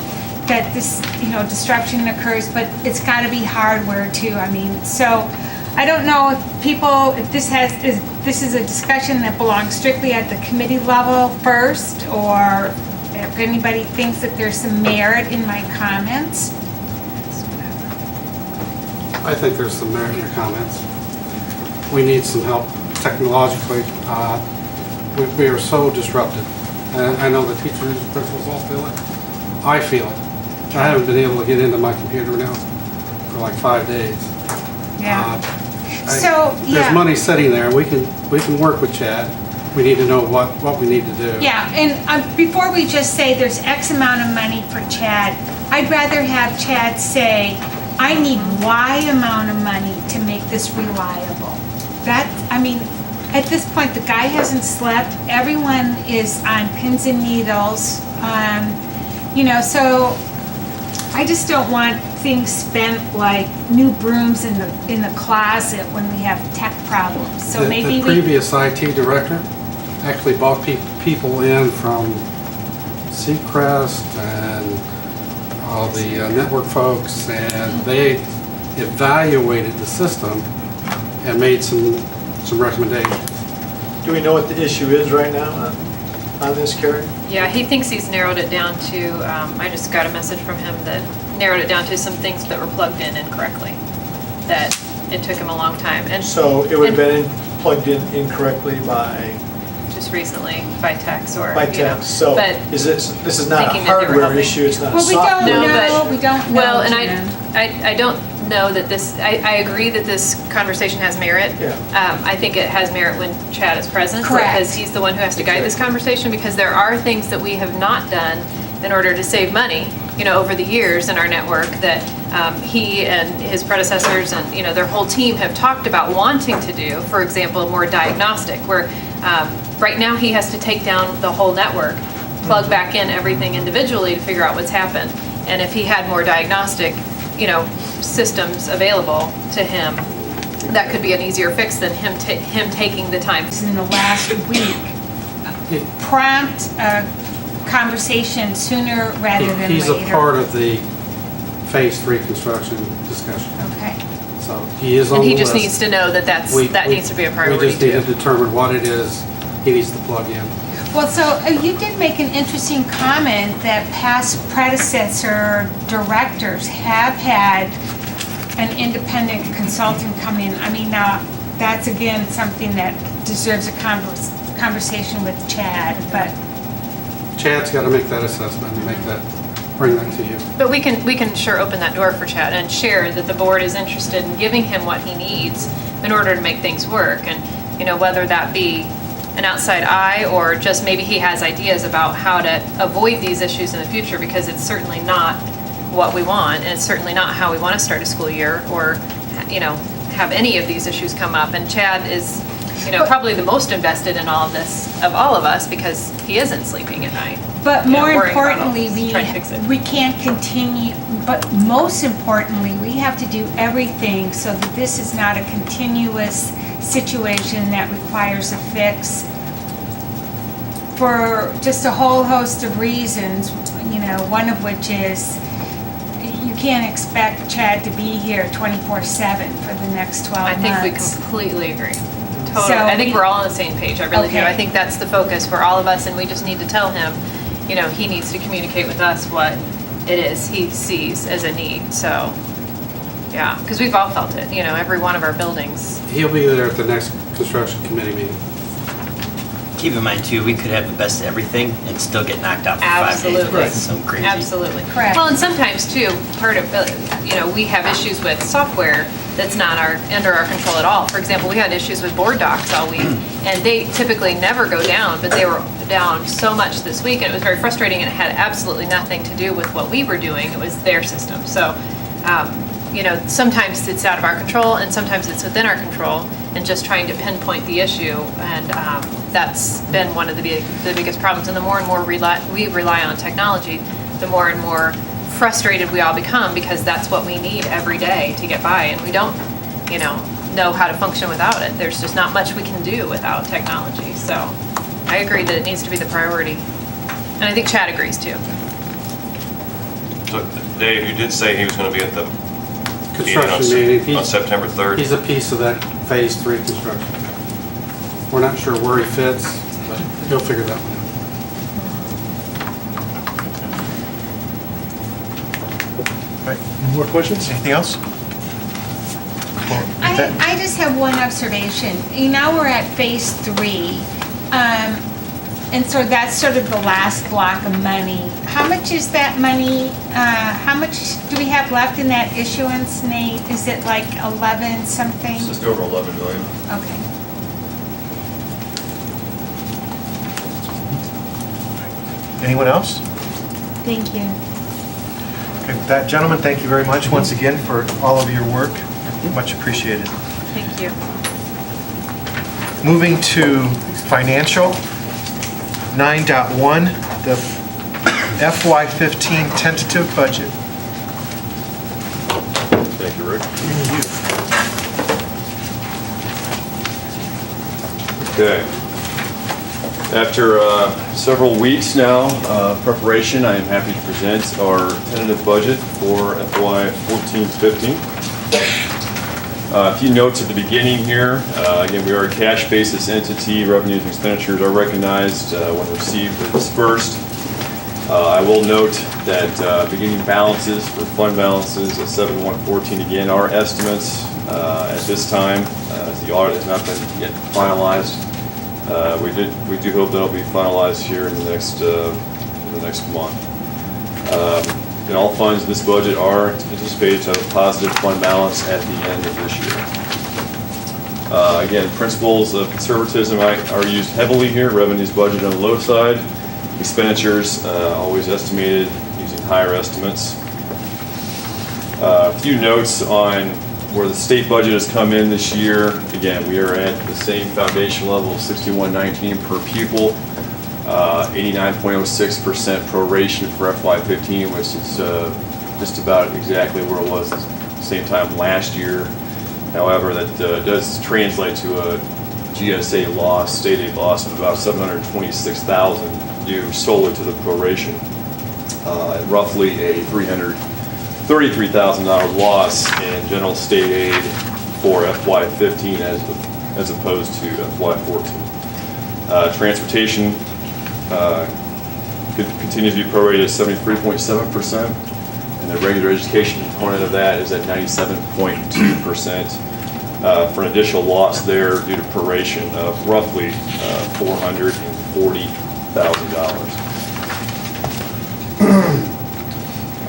that this, you know, disruption occurs, but it's got to be hardware too. I mean, so I don't know if people, if this is a discussion that belongs strictly at the committee level first, or if anybody thinks that there's some merit in my comments. I think there's some merit in your comments. We need some help technologically. We are so disrupted. And I know the teachers and principals all feel it. I feel it. I haven't been able to get into my computer now for like 5 days. Yeah. So, yeah. There's money sitting there. We can work with Chad. We need to know what we need to do. Yeah, and before we just say there's X amount of money for Chad, I'd rather have Chad say, I need Y amount of money to make this reliable. That, I mean, at this point, the guy hasn't slept. Everyone is on pins and needles. You know, so I just don't want things spent like new brooms in the closet when we have tech problems. So maybe the previous IT director actually brought people in from Seacrest and all the network folks, and they evaluated the system and made some recommendations. Do we know what the issue is right now on this, Carrie? Yeah, he thinks he's narrowed it down to, I just got a message from him that narrowed it down to some things that were plugged in incorrectly, that it took him a long time. And So it would have been plugged in incorrectly by? Just recently, by text or, By you know, text, so but this is not a thinking that they were hardware helping. issue, it's not a Well, we software. don't No, know. but- We don't know. Well, and Jan. I don't know that this, I agree that this conversation has merit. Yeah. I think it has merit when Chad is present. Correct. Because he's the one who has to guide this conversation, because there are things that we have not done in order to save money, you know, over the years in our network that he and his predecessors and, you know, their whole team have talked about wanting to do. For example, more diagnostic, where right now he has to take down the whole network, plug back in everything individually to figure out what's happened. And if he had more diagnostic, you know, systems available to him, that could be an easier fix than him taking the time. In the last week, prompt conversation sooner rather than later. He's a part of the phase 3 construction discussion. Okay. So he is on And the he list. just needs to know that that needs to be a priority We just need too. to determine what it is he needs to plug in. Well, so you did make an interesting comment that past predecessor directors have had an independent consultant come in. I mean, now, that's again something that deserves a conversation with Chad, but Chad's got to make that assessment and bring that to you. But we can sure open that door for Chad and share that the board is interested in giving him what he needs in order to make things work. And, you know, whether that be an outside eye or just maybe he has ideas about how to avoid these issues in the future, because it's certainly not what we want, and it's certainly not how we want to start a school year or, you know, have any of these issues come up. And Chad is, you know, probably the most invested in all of this of all of us, because he isn't sleeping at night. But you know, more worrying about all importantly, this, trying to fix it. we can't continue, but most importantly, we have to do everything so that this is not a continuous situation that requires a fix for just a whole host of reasons, you know, one of which is you can't expect Chad to be here 24/7 for the next 12 months. I think we completely agree. Totally. So I think we're all on the same page. I really do. Okay. I think that's the focus for all of us, and we just need to tell him, you know, he needs to communicate with us what it is he sees as a need. So, yeah, because we've all felt it, you know, every one of our buildings. He'll be there at the next construction committee meeting. keep in mind too, we could have the best of everything and still get knocked out for 5 days. Absolutely. That's some crazy. Absolutely. Correct. Well, and sometimes too, part of, we have issues with software that's not under our control at all. For example, we had issues with board docs all week, and they typically never go down, but they were down so much this week, and it was very frustrating, and it had absolutely nothing to do with what we were doing. It was their system. So, sometimes it's out of our control, and sometimes it's within our control, and just trying to pinpoint the issue, and that's been one of the biggest problems. And the more and more we rely on technology, the more and more frustrated we all become, because that's what we need every day to get by, and we don't, know how to function without it. There's just not much we can do without technology. So I agree that it needs to be the priority, and I think Chad agrees too. So Dave, you did say he was going to be at the Construction meeting. on September 3rd. He's a piece of that Phase 3 construction. We're not sure where he fits, but he'll figure that one out. All right, any more questions? Anything else? I just have one observation. We're at Phase 3, and so that's sort of the last block of money. How much is that money, how much do we have left in that issuance, Nate? Is it like 11 something? It's just over 11 million. Okay. Anyone else? Thank you. Okay, with that, gentlemen, thank you very much once again for all of your work. Much appreciated. Thank you. Moving to financial, 9.1, the FY15 tentative budget. Thank you, Rick. Okay. After several weeks now preparation, I am happy to present our tentative budget for FY 14-15. A few notes at the beginning here. Again, we are a cash basis entity. Revenues and expenditures are recognized when received or dispersed. I will note that beginning balances for fund balances at 7/1/14 again are estimates at this time, as the audit has not been yet finalized. We do hope that'll be finalized here in the next month. And all funds in this budget are anticipated to have a positive fund balance at the end of this year. Again, principles of conservatism are used heavily here. Revenues budgeted on the low side. Expenditures always estimated using higher estimates. A few notes on where the state budget has come in this year. Again, we are at the same foundation level of $61.19 per pupil. 89.06% proration for FY15, which is just about exactly where it was the same time last year. However, that does translate to a GSA loss, state aid loss of about $726,000 due solely to the proration, and roughly a $333,000 loss in general state aid for FY15 as opposed to FY14. Transportation continues to be prorated at 73.7%, and the regular education component of that is at 97.2%, for an additional loss there due to proration of roughly $440,000.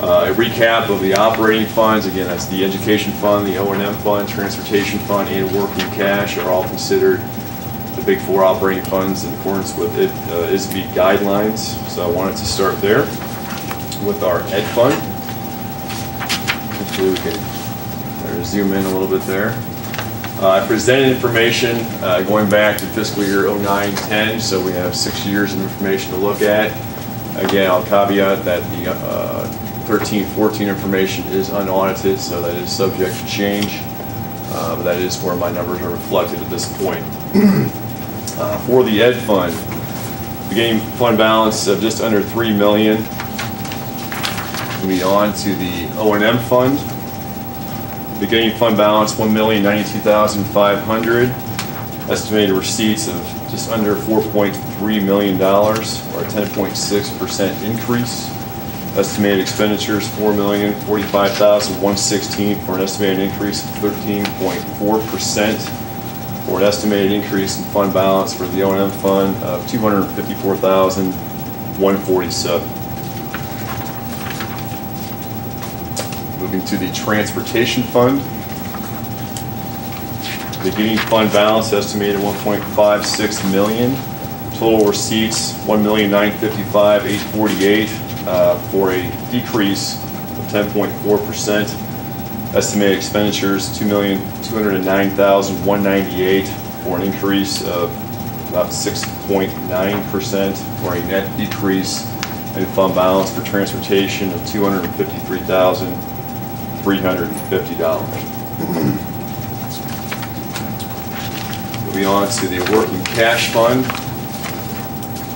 A recap of the operating funds, again, that's the education fund, the O&M fund, transportation fund, and working cash are all considered the big four operating funds in accordance with ISB guidelines. So I wanted to start there with our ed fund. Hopefully we can zoom in a little bit there. I presented information going back to fiscal year 09-10, so we have 6 years of information to look at. Again, I'll caveat that the 13-14 information is unaudited, so that is subject to change. But that is where my numbers are reflected at this point. For the ed fund, beginning fund balance of just under $3 million. Moving on to the O&M fund. Beginning fund balance $1,092,500. Estimated receipts of just under $4.3 million, or a 10.6% increase. Estimated expenditures $4,045,116 for an estimated increase of 13.4%. for an estimated increase in fund balance for the O&M fund of $254,147. Moving to the transportation fund. Beginning fund balance estimated $1.56 million. Total receipts $1,955,848 for a decrease of 10.4%. Estimated expenditures $2,209,198 for an increase of about 6.9%, or a net decrease in fund balance for transportation of $253,350. Moving on to the working cash fund.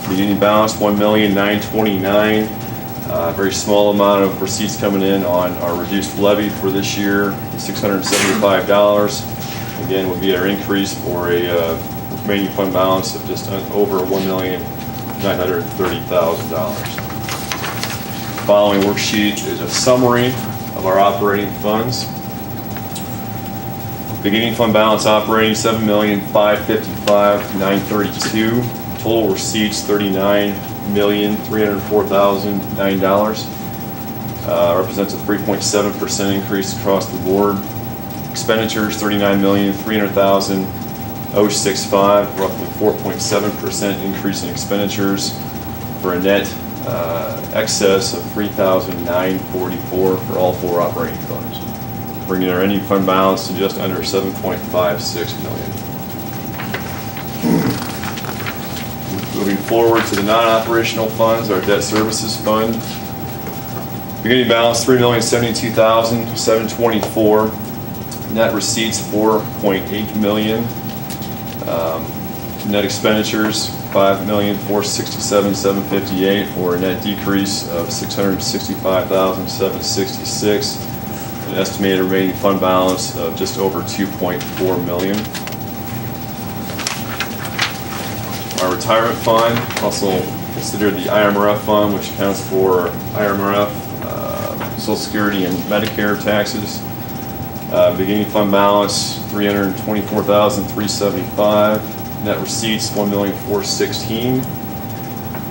Beginning balance $1,929,000. Very small amount of receipts coming in on our reduced levy for this year, $675. Again, would be our increase for a remaining fund balance of just over $1,930,000. Following worksheet is a summary of our operating funds. Beginning fund balance operating $7,555,932. Total receipts $39,304,009. Represents a 3.7% increase across the board. Expenditures $39,300,065, roughly 4.7% increase in expenditures for a net excess of $3,944 for all four operating funds, bringing our ending fund balance to just under $7.56 million. Moving forward to the non-operational funds, our debt services fund. Beginning balance $3,072,724. Net receipts $4.8 million. Net expenditures $5,467,758 for a net decrease of $665,766. An estimated remaining fund balance of just over $2.4 million. Our retirement fund, also considered the IMRF fund, which accounts for IMRF, Social Security, and Medicare taxes. Beginning fund balance $324,375. Net receipts $1,416,000.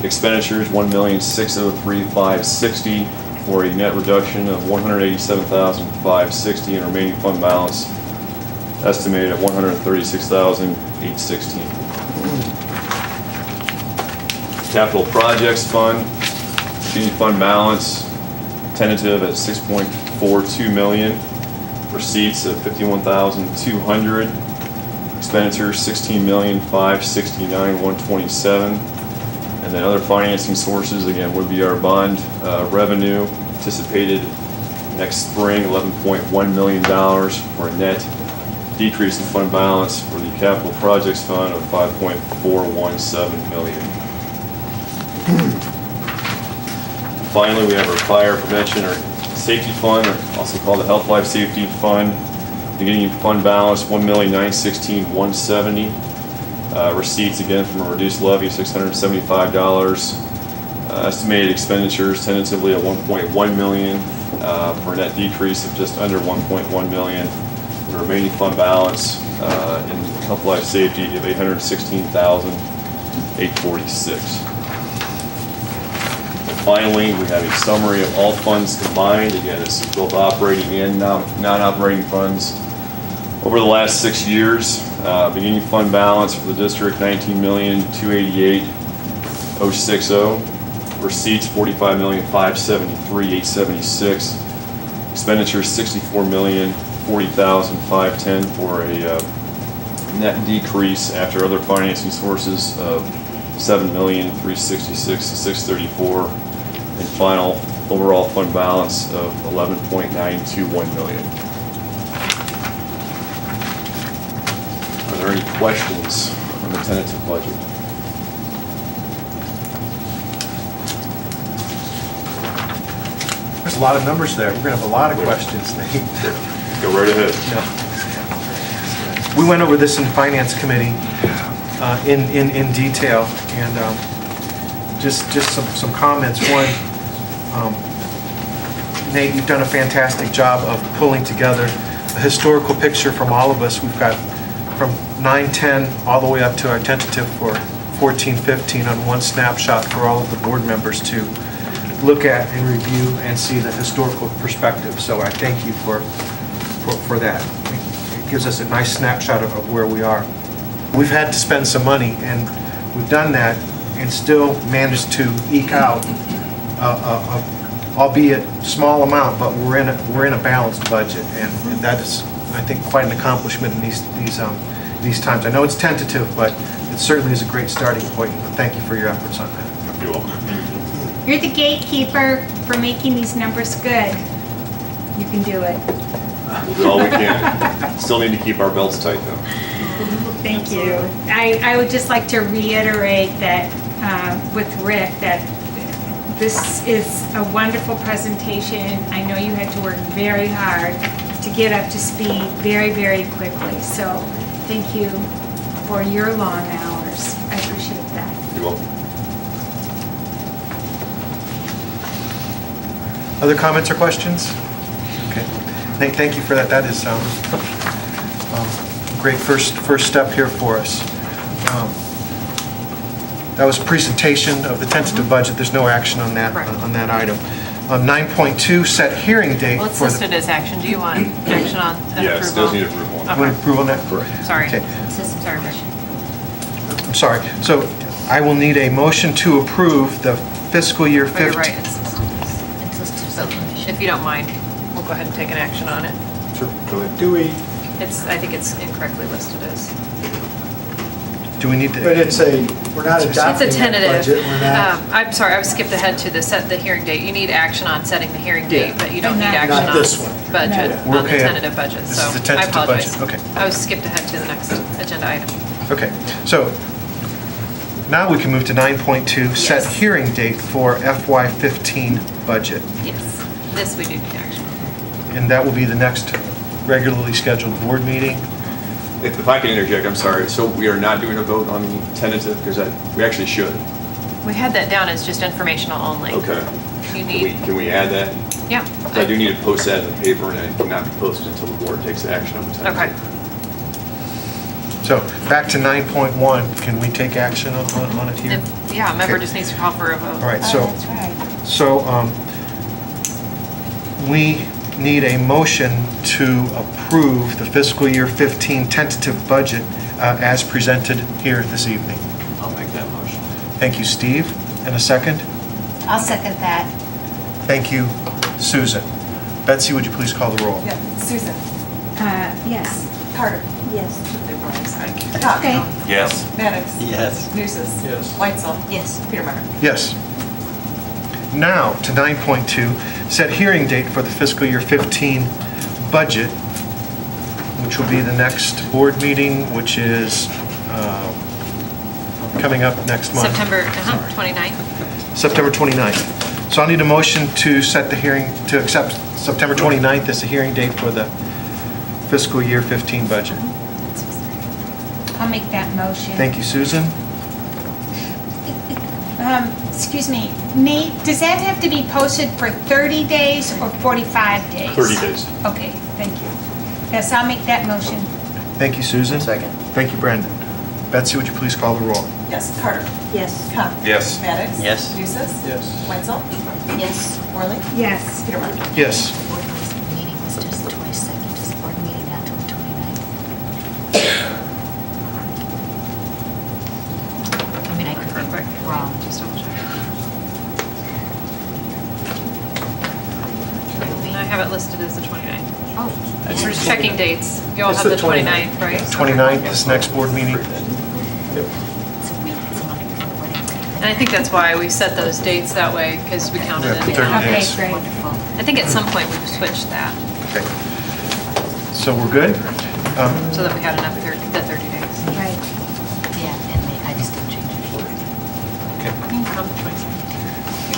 Expenditures $1,603,560 for a net reduction of $187,560, and remaining fund balance estimated at $136,816. Capital Projects Fund, beginning fund balance tentative at $6.42 million. Receipts of $51,200. Expenditures $16,569,127. And then other financing sources, again, would be our bond revenue anticipated next spring, $11.1 million, for a net decrease in fund balance for the Capital Projects Fund of $5.417 million. Finally, we have our Fire Prevention or Safety Fund, or also called the Health Life Safety Fund. Beginning fund balance $1,916,170. Receipts again from a reduced levy $675. Estimated expenditures tentatively at $1.1 million for a net decrease of just under $1.1 million. The remaining fund balance in Health Life Safety of $816,846. Finally, we have a summary of all funds combined. Again, it's both operating and non-operating funds. Over the last 6 years, beginning fund balance for the district $19,288,060. Receipts $45,573,876. Expenditures $64,040,510 for a net decrease after other financing sources of $7,366,634. And final overall fund balance of $11.921 million. Are there any questions on the tentative budget? There's a lot of numbers there. We're going to have a lot of questions. Go right ahead. We went over this in Finance Committee in detail, and just some comments. One, Nate, you've done a fantastic job of pulling together a historical picture from all of us. We've got from 9/10 all the way up to our tentative for 14/15 on one snapshot for all of the board members to look at and review and see the historical perspective. So I thank you for that. It gives us a nice snapshot of where we are. We've had to spend some money, and we've done that and still managed to eke out, albeit small amount, but we're in a balanced budget, and that is, I think, quite an accomplishment in these times. I know it's tentative, but it certainly is a great starting point. And thank you for your efforts on that. You're welcome. You're the gatekeeper for making these numbers good. You can do it. We'll do all we can. Still need to keep our belts tight, though. Thank you. I would just like to reiterate that with Rick, that this is a wonderful presentation. I know you had to work very hard to get up to speed very, very quickly. So thank you for your long hours. I appreciate that. You're welcome. Other comments or questions? Okay. Thank you for that. That is great first step here for us. That was a presentation of the tentative budget. There's no action on that item. 9.2, set hearing date. Well, it's listed as action. Do you want action on an Yes, approval? does need approval. You want approval on that? Correct. Sorry. Okay. Sorry, Rich. I'm sorry. So I will need a motion to approve the fiscal year Oh, you're 15. right. It's listed. So if you don't mind, we'll go ahead and take an action on it. Sure, go ahead. Do we, I think it's incorrectly listed as. Do we need to? but we're not It's adopting a that tentative. budget, we're not. I'm sorry, I skipped ahead to set the hearing date. You need action on setting the hearing date, but you don't need action Not on this one. budget, We're on the okay. tentative budget, This so is the I tentative apologize. budget. Okay. I was skipped ahead to the next agenda item. Okay, so now we can move to 9.2, set Yes. hearing date for FY15 budget. Yes, this we do need action on. And that will be the next regularly scheduled board meeting. If I can interject, I'm sorry. So we are not doing a vote on the tentative, because we actually should. We had that down as just informational only. Okay. You Can we add that? Yeah. 'Cause I do need to post that in the paper, and it cannot be posted until the board takes action on the tentative. Okay. So back to 9.1, can we take action on it here? Yeah, a member Okay. just needs to call for a vote. All right, Oh, so, that's right. so we need a motion to approve the fiscal year 15 tentative budget as presented here this evening. I'll make that motion. Thank you, Steve. And a second? I'll second that. Thank you, Susan. Betsy, would you please call the roll? Yeah, Susan. Yes. Carter. Yes. Okay. Yes. Maddox. Yes. Nucis. Yes. Weitzel. Yes. Petermeyer. Yes. Now to 9.2, set hearing date for the fiscal year 15 budget, which will be the next board meeting, which is coming up next month. September 29th. September 29th. So I'll need a motion to set the hearing, to accept September 29th as the hearing date for the fiscal year 15 budget. I'll make that motion. Thank you, Susan. Excuse me, Nate, does that have to be posted for 30 days or 45 days? 30 days. Okay, thank you. Yes, I'll make that motion. Thank you, Susan. Second. Thank you, Brandon. Betsy, would you please call the roll? Yes. Carter. Yes. Con. Yes. Maddox. Yes. Nucis. Yes. Weitzel. Yes. Worley. Yes. Petermeyer. Yes. Board meeting was just the 22nd, is the board meeting not till the 29th? I mean, I could Real be quick. wrong. Just double check. I have it listed as the 29th. Oh. We're just checking dates. You all It's have the the 29th, right? 29th, this next board meeting. It's a week, it's a month before the wedding. And I think that's why we set those dates that way, because we counted Yeah, it. 30 Okay, days. great. Wonderful. I think at some point we've switched that, Okay. So we're good? so that we had enough, the 30 days. Right. Yeah, and I just didn't change it. Okay.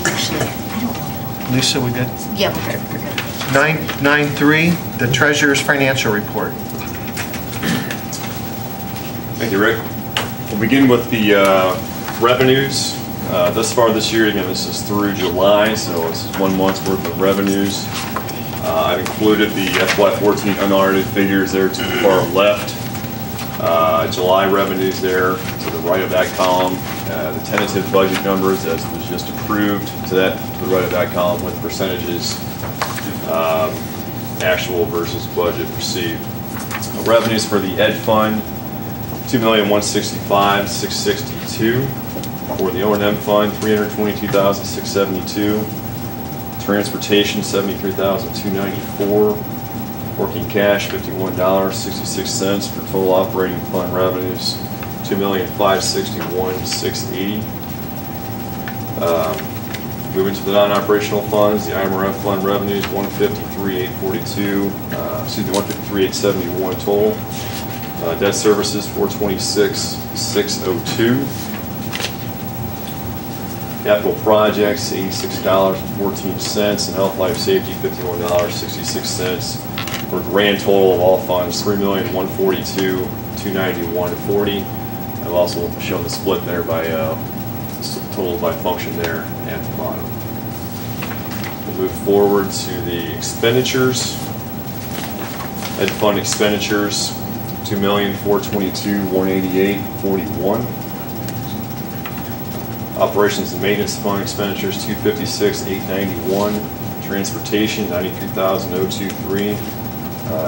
Actually, I don't know. Lisa, we good? Yeah, we're good, we're good. 9.3, the treasurer's financial report. Thank you, Rick. We'll begin with the revenues. Thus far this year, again, this is through July, so this is 1 month's worth of revenues. I've included the FY14 unaudited figures there to the far left. July revenues there to the right of that column. The tentative budget numbers as was just approved to the right of that column with percentages, actual versus budget received. Revenues for the Ed Fund, $2,165,662. For the O&M Fund, $322,672. Transportation, $73,294. Working cash, $51.66 for total operating fund revenues, $2,561,680. Moving to the non-operational funds, the IMRF fund revenues, $153,871 total. Debt services, $426,602. Capital projects, $86.14, and health, life, safety, $51.66. For a grand total of all funds, $3,142,291.40. I've also shown the split there by total by function there at the bottom. We'll move forward to the expenditures. Ed Fund expenditures, $2,422,188.41. Operations and maintenance fund expenditures, $256,891. Transportation, $93,023.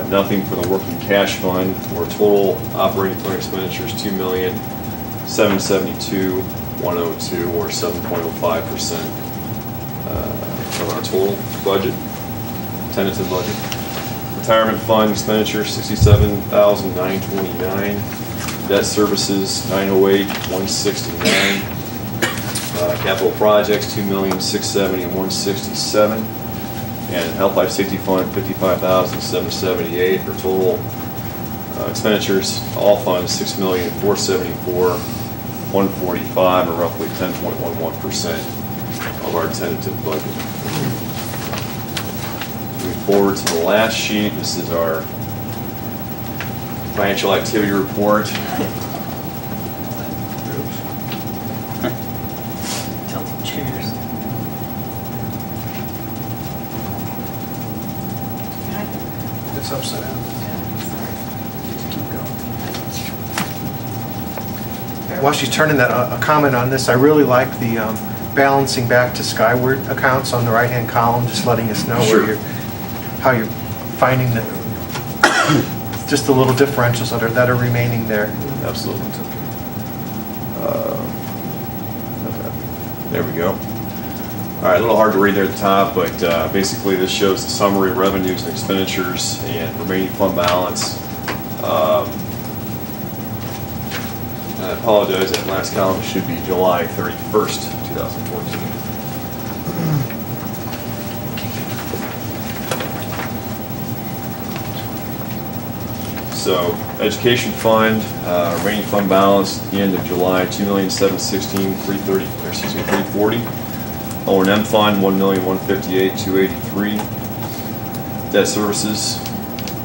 Nothing for the working cash fund, or total operating fund expenditures, $2,772,102, or 7.05% of our total budget, tentative budget. Retirement fund expenditures, $67,929. Debt services, $908,169. Capital projects, $2,670,167. And health, life, safety fund, $55,778 for total expenditures, all funds, $6,474,145, or roughly 10.11% of our tentative budget. Moving forward to the last sheet, this is our financial activity report. Tilted chairs. It's upside down. Just keep going. While she's turning that, a comment on this, I really like the balancing back to Skyward accounts on the right-hand column, just letting us know where how you're finding the, just the little differentials that are remaining there. Absolutely. There we go. All right, a little hard to read there at the top, but basically this shows the summary revenues and expenditures and remaining fund balance. I apologize, that last column should be July 31st, 2014. So, education fund, remaining fund balance at the end of July, $2,716,340. O&M fund, $1,158,283. Debt services,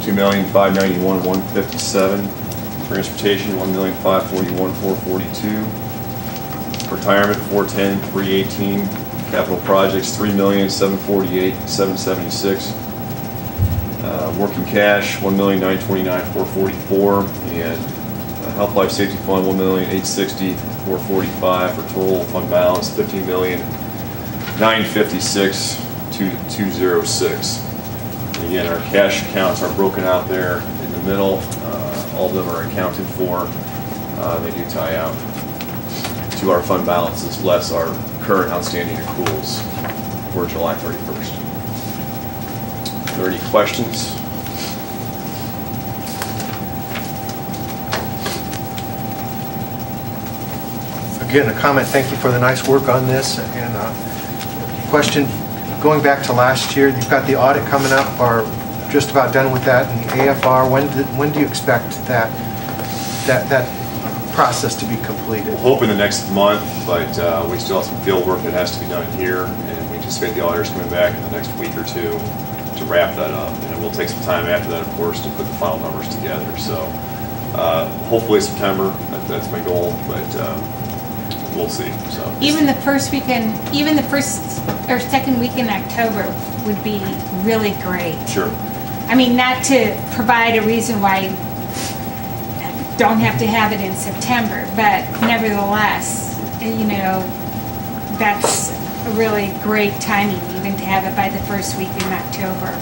$2,591,157. Transportation, $1,541,442. Retirement, $410,318. Capital projects, $3,748,776. Working cash, $1,929,444, and health, life, safety fund, $1,860,445 for total fund balance $15,956,206. And again, our cash accounts are broken out there in the middle. All of them are accounted for. They do tie out to our fund balances less our current outstanding accruals for July 31st. Are there any questions? Again, a comment, thank you for the nice work on this, and question, going back to last year, you've got the audit coming up, or just about done with that, and the AFR, when do you expect that process to be completed? We're hoping the next month, but we still have some field work that has to be done here, and we anticipate the auditors coming back in the next week or two to wrap that up, and it will take some time after that, of course, to put the final numbers together. So hopefully September, that's my goal, but we'll see. So Even the first or second week in October would be really great. Sure. I mean, not to provide a reason why don't have to have it in September, but nevertheless, that's a really great timing, even to have it by the first week in October.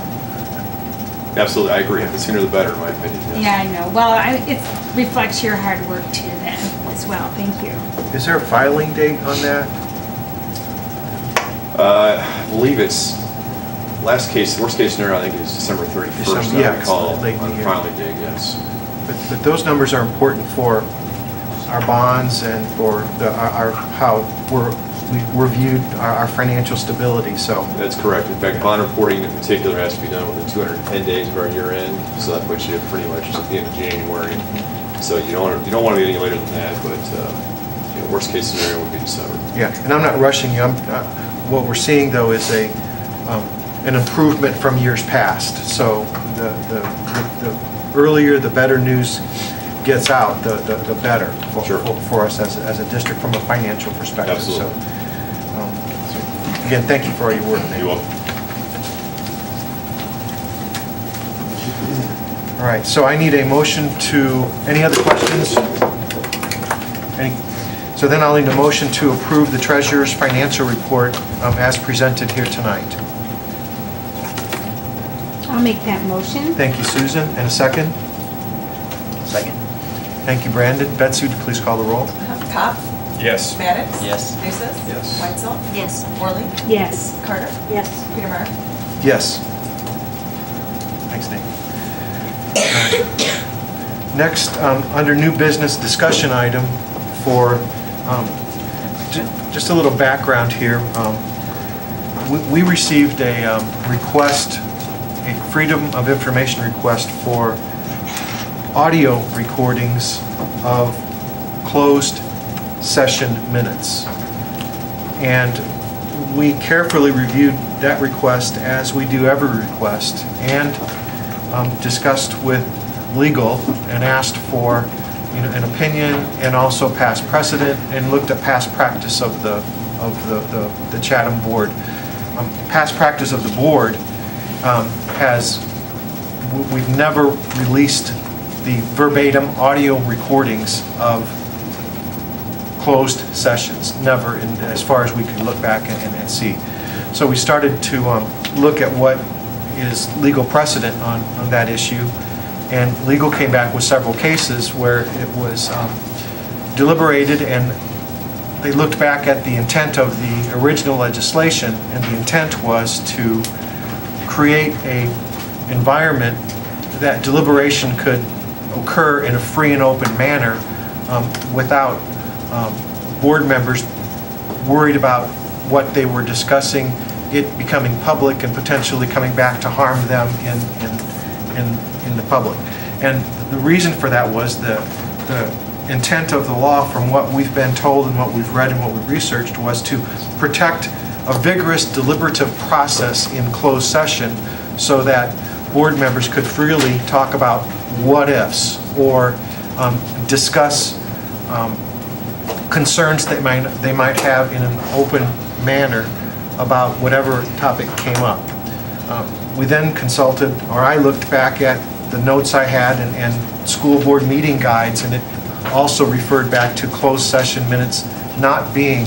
Absolutely, I agree. The sooner the better, in my opinion. yes. Yeah, I know. Well, it reflects your hard work too then, as well. Thank you. Is there a filing date on that? I believe it's, worst case scenario, I think is December 31st, December, yeah, I recall, it's late in the on the year. filing date, yes. But those numbers are important for our bonds and for how we're viewed, our financial stability, so. That's correct. In fact, bond reporting in particular has to be done within 210 days of our year end, so that puts you pretty much at the end of January. So you don't want to be any later than that, but worst case scenario would be December. Yeah, and I'm not rushing you. What we're seeing though is an improvement from years past. So the earlier the better news gets out, the better for us as a district from a financial perspective. Absolutely. So again, thank you for all your work. You're welcome. All right, so I need a motion to, any other questions? So then I'll need a motion to approve the treasurer's financial report as presented here tonight. I'll make that motion. Thank you, Susan. And a second? Second. Thank you, Brandon. Betsy, would you please call the roll? Pop, Yes. Maddox. Yes. Nucis. Yes. Weitzel. Yes. Worley. Yes. Carter. Yes. Petermark. Yes. Thanks, Nate. Next, under new business discussion item for, just a little background here. We received a request, a Freedom of Information request for audio recordings of closed session minutes. And we carefully reviewed that request, as we do every request, and discussed with legal and asked for an opinion and also past precedent, and looked at past practice of the Chatham board. Past practice of the board we've never released the verbatim audio recordings of closed sessions, never, as far as we could look back and see. So we started to look at what is legal precedent on that issue, and legal came back with several cases where it was deliberated, and they looked back at the intent of the original legislation, and the intent was to create an environment that deliberation could occur in a free and open manner without board members worried about what they were discussing, it becoming public and potentially coming back to harm them in the public. And the reason for that was the intent of the law, from what we've been told and what we've read and what we've researched, was to protect a vigorous deliberative process in closed session so that board members could freely talk about what ifs or discuss concerns that they might have in an open manner about whatever topic came up. We then consulted, or I looked back at the notes I had and school board meeting guides, and it also referred back to closed session minutes not being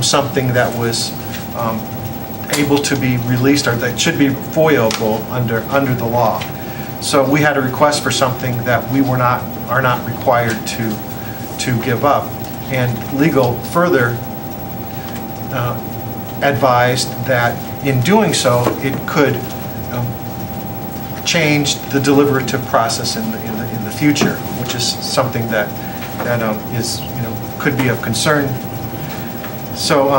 something that was able to be released, or that should be FOIA-able under the law. So we had a request for something that we are not required to give up. And legal further advised that in doing so, it could change the deliberative process in the future, which is something that is could be of concern. So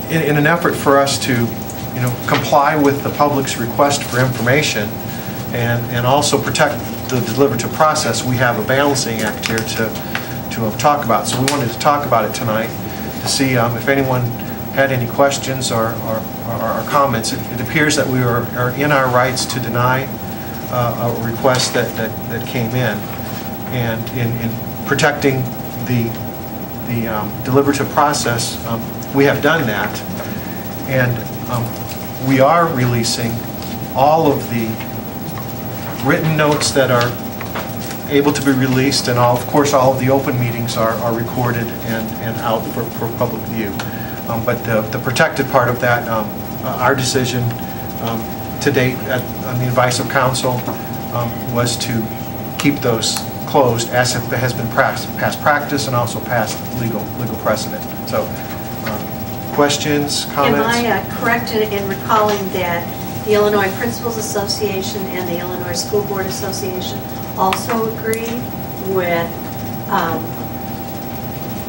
in an effort for us to comply with the public's request for information and also protect the deliberative process, we have a balancing act here to talk about. So we wanted to talk about it tonight to see if anyone had any questions or comments. It appears that we are in our rights to deny a request that came in, and in protecting the deliberative process, we have done that, and we are releasing all of the written notes that are able to be released, and of course, all of the open meetings are recorded and out for public view. But the protected part of that, our decision to date, on the advice of counsel, was to keep those closed as it has been past practice and also past legal precedent. So, questions, comments? Am I correct in recalling that the Illinois Principals Association and the Illinois School Board Association also agreed with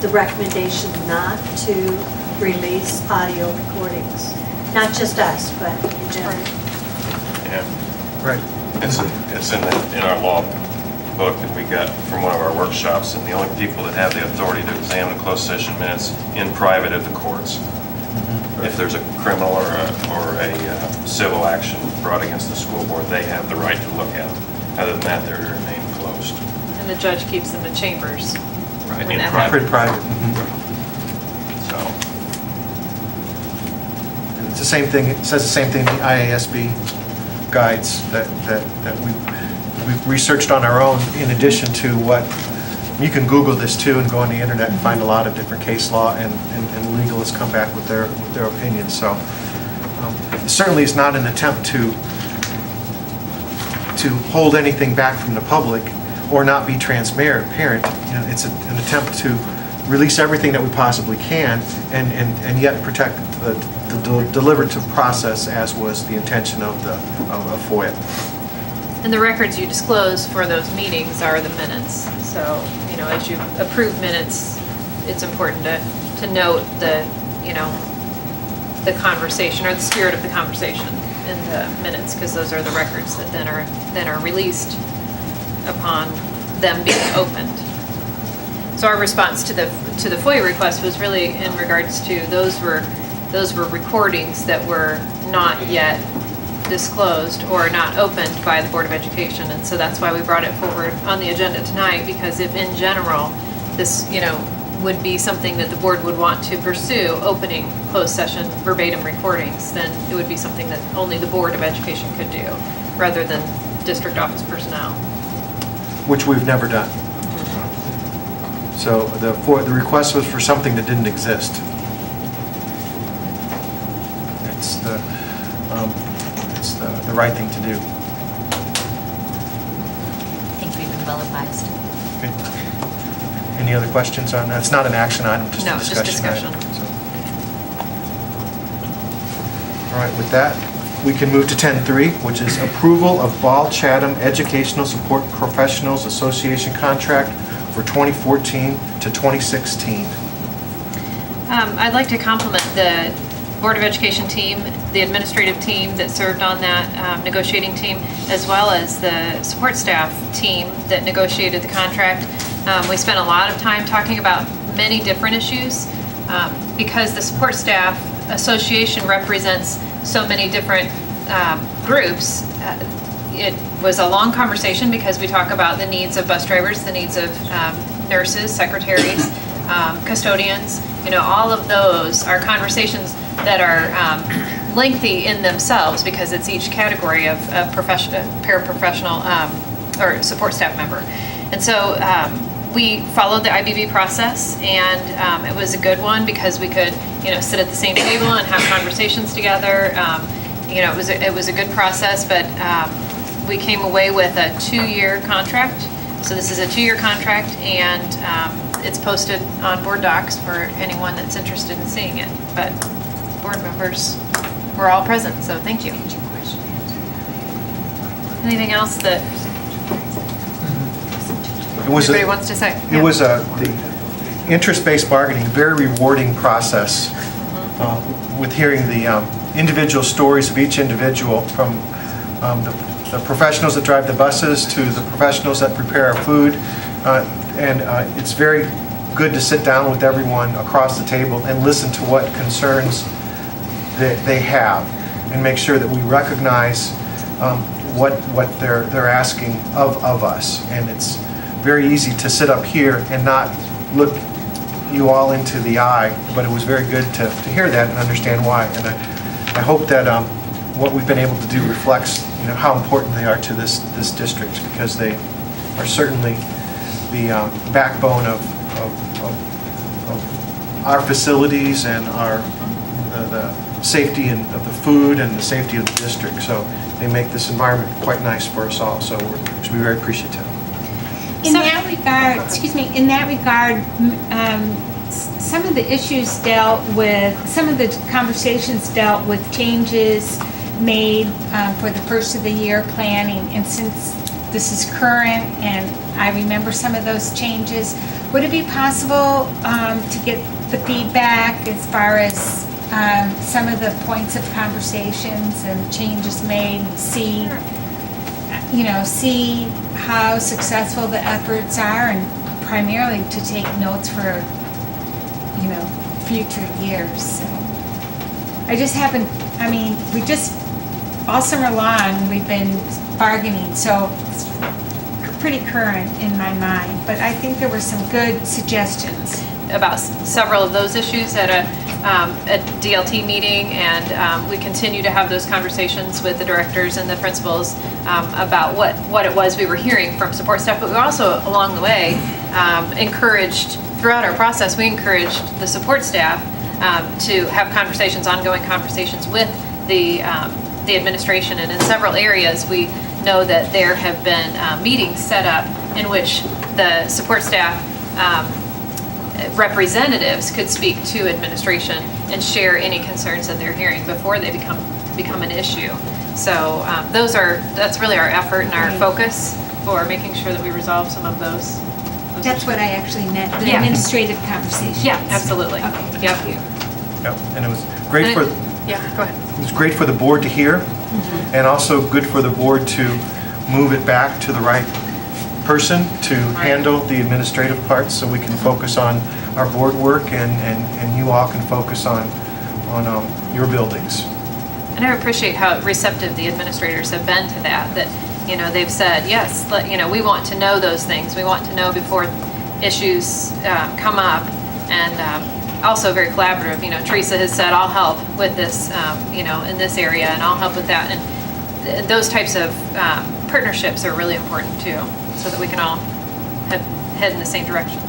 the recommendation not to release audio recordings? Not just us, but in general. Yeah. Right. It's in our law book that we got from one of our workshops, and the only people that have the authority to examine closed session minutes in private at the courts. If there's a criminal or a civil action brought against the school board, they have the right to look at them. Other than that, they're to remain closed. And the judge keeps them in chambers. Right, when in that private. Private. So, And it's the same thing, it says the same thing in the IASB guides that we've researched on our own, in addition to what, you can Google this too and go on the internet and find a lot of different case law, and legalists come back with their opinions. So certainly it's not an attempt to hold anything back from the public or not be transparent. You know, it's an attempt to release everything that we possibly can and yet protect the deliberative process, as was the intention of FOIA. And the records you disclose for those meetings are the minutes. So, you know, as you approve minutes, it's important to note the, you know, the conversation or the spirit of the conversation in the minutes, because those are the records that then are released upon them being opened. So our response to the FOIA request was really in regards to those were recordings that were not yet disclosed or not opened by the Board of Education, and so that's why we brought it forward on the agenda tonight, because if in general this, you know, would be something that the board would want to pursue, opening closed session verbatim recordings, then it would be something that only the Board of Education could do, rather than district office personnel. Which we've never done. So the request was for something that didn't exist. It's the right thing to do. I think we've been well advised. Okay. Any other questions on that? It's not an action item, just No, a it's just discussion discussion. item. So. All right, with that, we can move to 10.3, which is approval of Ball Chatham Educational Support Professionals Association contract for 2014 to 2016. I'd like to compliment the Board of Education team, the administrative team that served on that negotiating team, as well as the support staff team that negotiated the contract. We spent a lot of time talking about many different issues because the support staff association represents so many different groups. It was a long conversation because we talk about the needs of bus drivers, the needs of nurses, secretaries, custodians. You know, all of those are conversations that are lengthy in themselves because it's each category of paraprofessional or support staff member. And so we followed the IBB process, and it was a good one because we could, you know, sit at the same table and have conversations together. You know, it was a good process, but we came away with a 2-year contract. So this is a 2-year contract, and it's posted on board docs for anyone that's interested in seeing it. But board members were all present, so thank you. Anything else that anybody wants to say? It was the interest-based bargaining, very rewarding process with hearing the individual stories of each individual, from the professionals that drive the buses to the professionals that prepare our food. And it's very good to sit down with everyone across the table and listen to what concerns that they have, and make sure that we recognize what they're asking of us. And it's very easy to sit up here and not look you all into the eye, but it was very good to hear that and understand why. And I hope that what we've been able to do reflects, you know, how important they are to this district, because they are certainly the backbone of our facilities and the safety of the food and the safety of the district. So they make this environment quite nice for us all. So we should be very appreciative. In that regard, some of the issues dealt with, some of the conversations dealt with changes made for the first of the year planning. And since this is current and I remember some of those changes, would it be possible to get the feedback as far as some of the points of conversations and changes made, see how successful the efforts are, and primarily to take notes for, future years. So I just haven't, we just, all summer long, we've been bargaining, so it's pretty current in my mind, but I think there were some good suggestions. About several of those issues at a DLT meeting, and we continue to have those conversations with the directors and the principals about what it was we were hearing from support staff, but we also, along the way, encouraged, throughout our process, we encouraged the support staff to have ongoing conversations with the administration, and in several areas, we know that there have been meetings set up in which the support staff representatives could speak to administration and share any concerns that they're hearing before they become an issue. So that's really our effort and our focus for making sure that we resolve some of those. That's what I actually meant, the administrative conversations. Yeah, absolutely. Okay, yep. thank you. Yep. And it was great for. Yeah, go ahead. It was great for the board to hear, and also good for the board to move it back to the right person to handle the administrative parts, so we can focus on our board work, and you all can focus on your buildings. And I appreciate how receptive the administrators have been to that they've said, yes, we want to know those things. We want to know before issues come up, and also very collaborative. Teresa has said, I'll help with this, in this area, and I'll help with that. And those types of partnerships are really important too, so that we can all head in the same direction.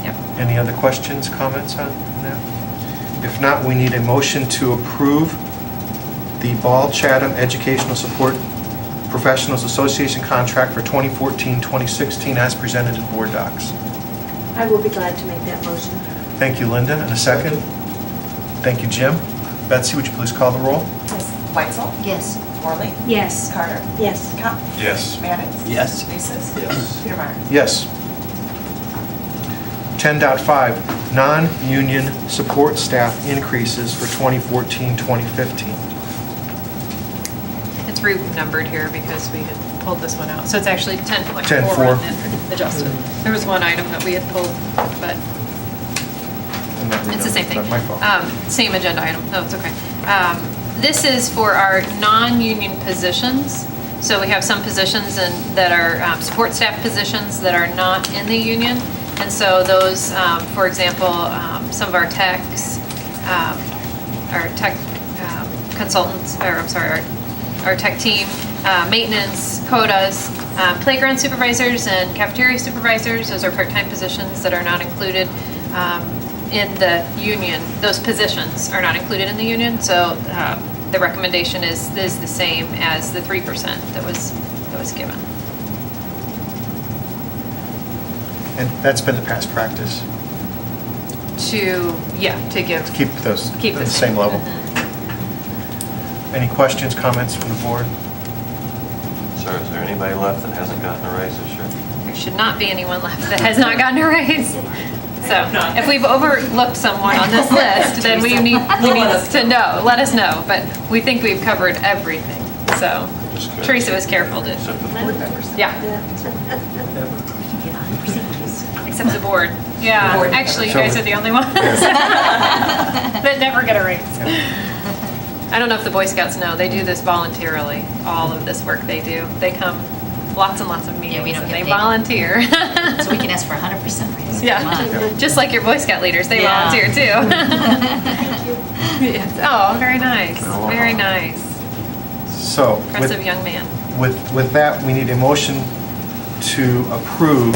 Yep. Any other questions, comments on that? If not, we need a motion to approve the Ball Chatham Educational Support Professionals Association contract for 2014-2016 as presented in board docs. I will be glad to make that motion. Thank you, Linda. And a second? Thank you, Jim. Betsy, would you please call the roll? Yes. Weitzel? Yes. Worley? Yes. Carter? Yes. Kopp? Yes. Mannix? Yes. Basis? Yes. Petermeyer? Yes. 10.5, non-union support staff increases for 2014-2015. It's renumbered here because we had pulled this one out. So it's actually 10.4 10.4. and then adjusted. There was one item that we had pulled, but it's the same thing. Not my fault. Same agenda item. No, it's okay. This is for our non-union positions. So we have some positions that are support staff positions that are not in the union. And so those, for example, some of our techs, our tech consultants, or I'm sorry, our tech team, maintenance, quotas, playground supervisors and cafeteria supervisors, those are part-time positions that are not included in the union. Those positions are not included in the union, so the recommendation is the same as the 3% that was given. And that's been the past practice, To give. keep those Keep at the the same level. Mm-hmm. Any questions, comments from the board? Sir, is there anybody left that hasn't gotten a raise this year? There should not be anyone left that has not gotten a raise. So if we've overlooked someone on this list, then we need to know, let us know. But we think we've covered everything. So Teresa was careful to. Except for the board members. Yeah. Except the board. Yeah, actually, you guys are the only ones that never get a raise. I don't know if the Boy Scouts know, they do this voluntarily, all of this work they do. They come lots and lots of meetings, we don't and get they paid. volunteer. So we can ask for 100% raise. Yeah, just like your Boy Scout leaders, they Yeah. volunteer too. Yes. Oh, very nice, very nice. So, Impressive young man. With that, we need a motion to approve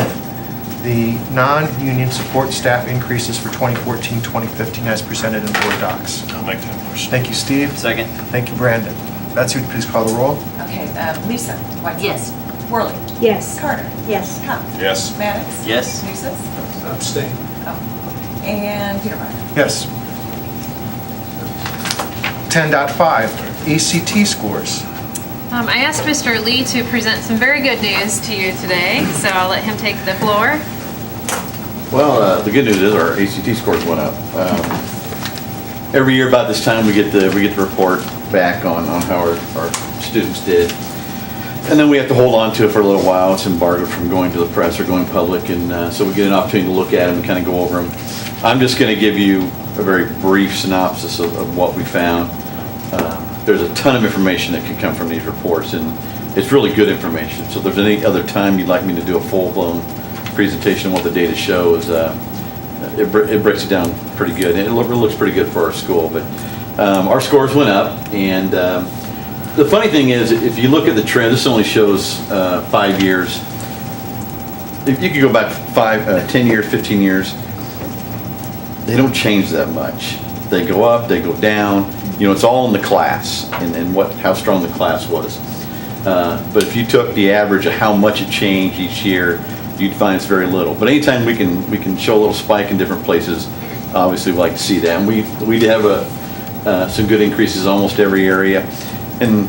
the non-union support staff increases for 2014-2015 as presented in board docs. I'll make that motion. Thank you, Steve. Second. Thank you, Brandon. Betsy, would you please call the roll? Okay, Lisa? Whiteside? Yes. Worley? Yes. Carter? Yes. Hunt? Yes. Maddox? Yes. Nucis? Abstain. Oh. And Petermeyer? Yes. 10.5, ACT scores. I asked Mr. Lee to present some very good news to you today, so I'll let him take the floor. Well, the good news is our ACT scores went up. Every year about this time, we get the report back on how our students did. And then we have to hold on to it for a little while. It's embargoed from going to the press or going public, and so we get an opportunity to look at them and kind of go over them. I'm just going to give you a very brief synopsis of what we found. There's a ton of information that can come from these reports, and it's really good information. So if there's any other time you'd like me to do a full-blown presentation of what the data shows, it breaks it down pretty good. And it looks pretty good for our school, but our scores went up, and the funny thing is, if you look at the trend, this only shows 5 years. If you could go back 10 years, 15 years, they don't change that much. They go up, they go down. You know, it's all in the class and how strong the class was. But if you took the average of how much it changed each year, you'd find it's very little. But anytime we can show a little spike in different places, obviously we like to see that. And we have some good increases in almost every area. And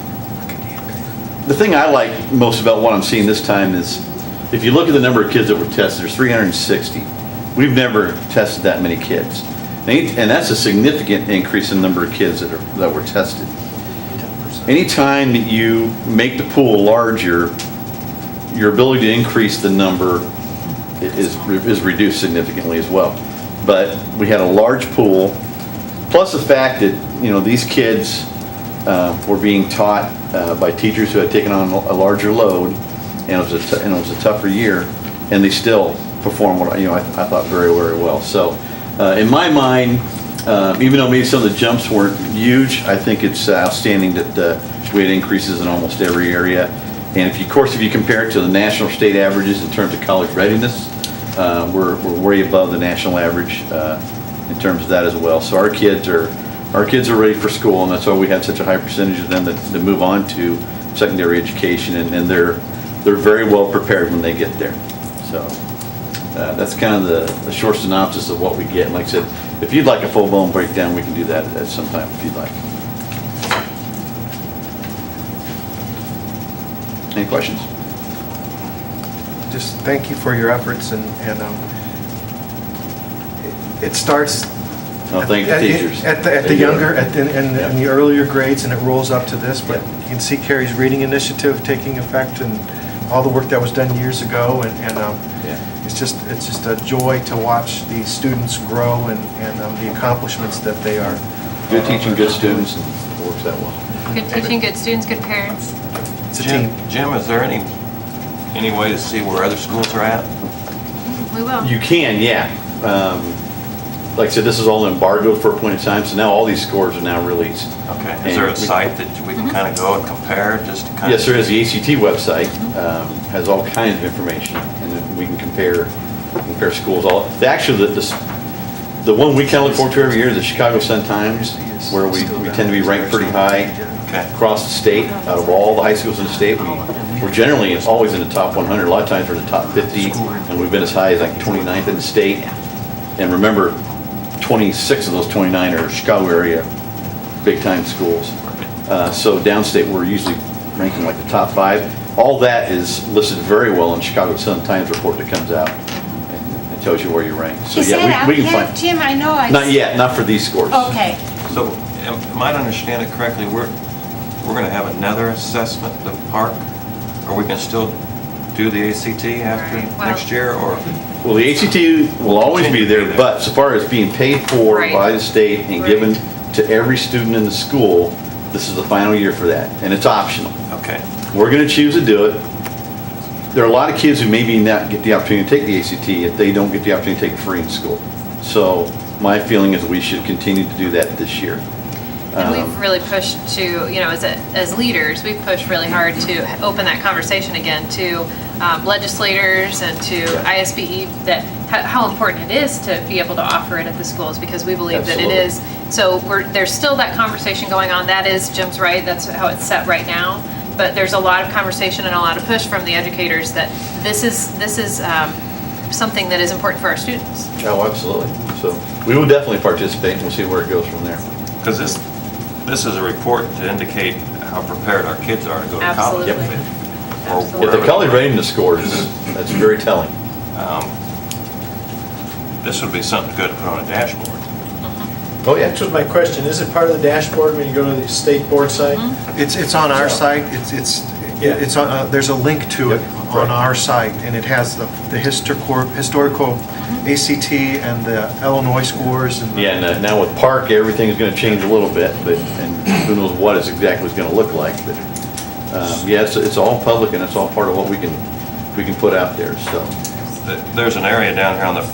the thing I like most about what I'm seeing this time is, if you look at the number of kids that were tested, there's 360. We've never tested that many kids. And that's a significant increase in the number of kids that were tested. Anytime that you make the pool larger, your ability to increase the number is reduced significantly as well. But we had a large pool, plus the fact that, you know, these kids were being taught by teachers who had taken on a larger load, and it was a tougher year, and they still performed what I thought very, very well. So in my mind, even though maybe some of the jumps weren't huge, I think it's outstanding that we had increases in almost every area. And if you compare it to the national state averages in terms of college readiness, we're way above the national average in terms of that as well. So our kids are ready for school, and that's why we have such a high percentage of them that move on to secondary education, and they're very well prepared when they get there. So that's kind of the short synopsis of what we get. And like I said, if you'd like a full-blown breakdown, we can do that at some time if you'd like. Any questions? Just thank you for your efforts, and it starts thank the teachers. At the younger, in the earlier grades, and it rolls up to this, but you can see Carrie's reading initiative taking effect and all the work that was done years ago, and it's just a joy to watch these students grow and the accomplishments that they are. Good teaching, good students, and it works that well. Good teaching, good students, good parents. It's a team. Jim, is there any way to see where other schools are at? We will. You can, yeah. Like I said, this is all embargoed for a point in time, so now all these scores are now released. Okay. Is there a site that we can kind of go and compare, just to kind of? Yes, there is. The ACT website has all kinds of information, and then we can compare schools. Actually, the one we kind of look forward to every year is the Chicago Sun-Times, where we tend to be ranked pretty high across the state. Out of all the high schools in the state, we're generally always in the top 100. A lot of times we're in the top 50, and we've been as high as like 29th in the state. And remember, 26 of those 29 are Chicago area big-time schools. So downstate, we're usually ranking like the top 5. All that is listed very well in Chicago Sun-Times report that comes out. It tells you where you rank. So Is that out we can yet, find. Jim? I know I. Not yet, not for these scores. Okay. So, am I to understand it correctly, we're going to have another assessment of Park? Are we going to still do the ACT after next year, or? Well, the ACT will always be there, but so far as being paid for by the state and given to every student in the school, this is the final year for that, and it's optional. Okay. We're going to choose to do it. There are a lot of kids who maybe not get the opportunity to take the ACT if they don't get the opportunity to take it free in school. So my feeling is we should continue to do that this year. And we've really pushed to, as leaders, we've pushed really hard to open that conversation again to legislators and to ISBE, that how important it is to be able to offer it at the schools, because we believe that it is. So there's still that conversation going on. That is, Jim's right, that's how it's set right now. But there's a lot of conversation and a lot of push from the educators that this is something that is important for our students. Oh, absolutely. So we will definitely participate, and we'll see where it goes from there. Because this is a report to indicate how prepared our kids are to go to college. Absolutely. If the college readiness scores, that's very telling. This would be something good to put on a dashboard. Oh, yeah. That was my question. Is it part of the dashboard when you go to the state board site? It's on our site. It's on. There's a link to it on our site, and it has the historical ACT and the Illinois scores. And Yeah, and now with Park, everything's going to change a little bit, and who knows what it's exactly going to look like. But yeah, it's all public, and it's all part of what we can put out there. So There's an area down here on the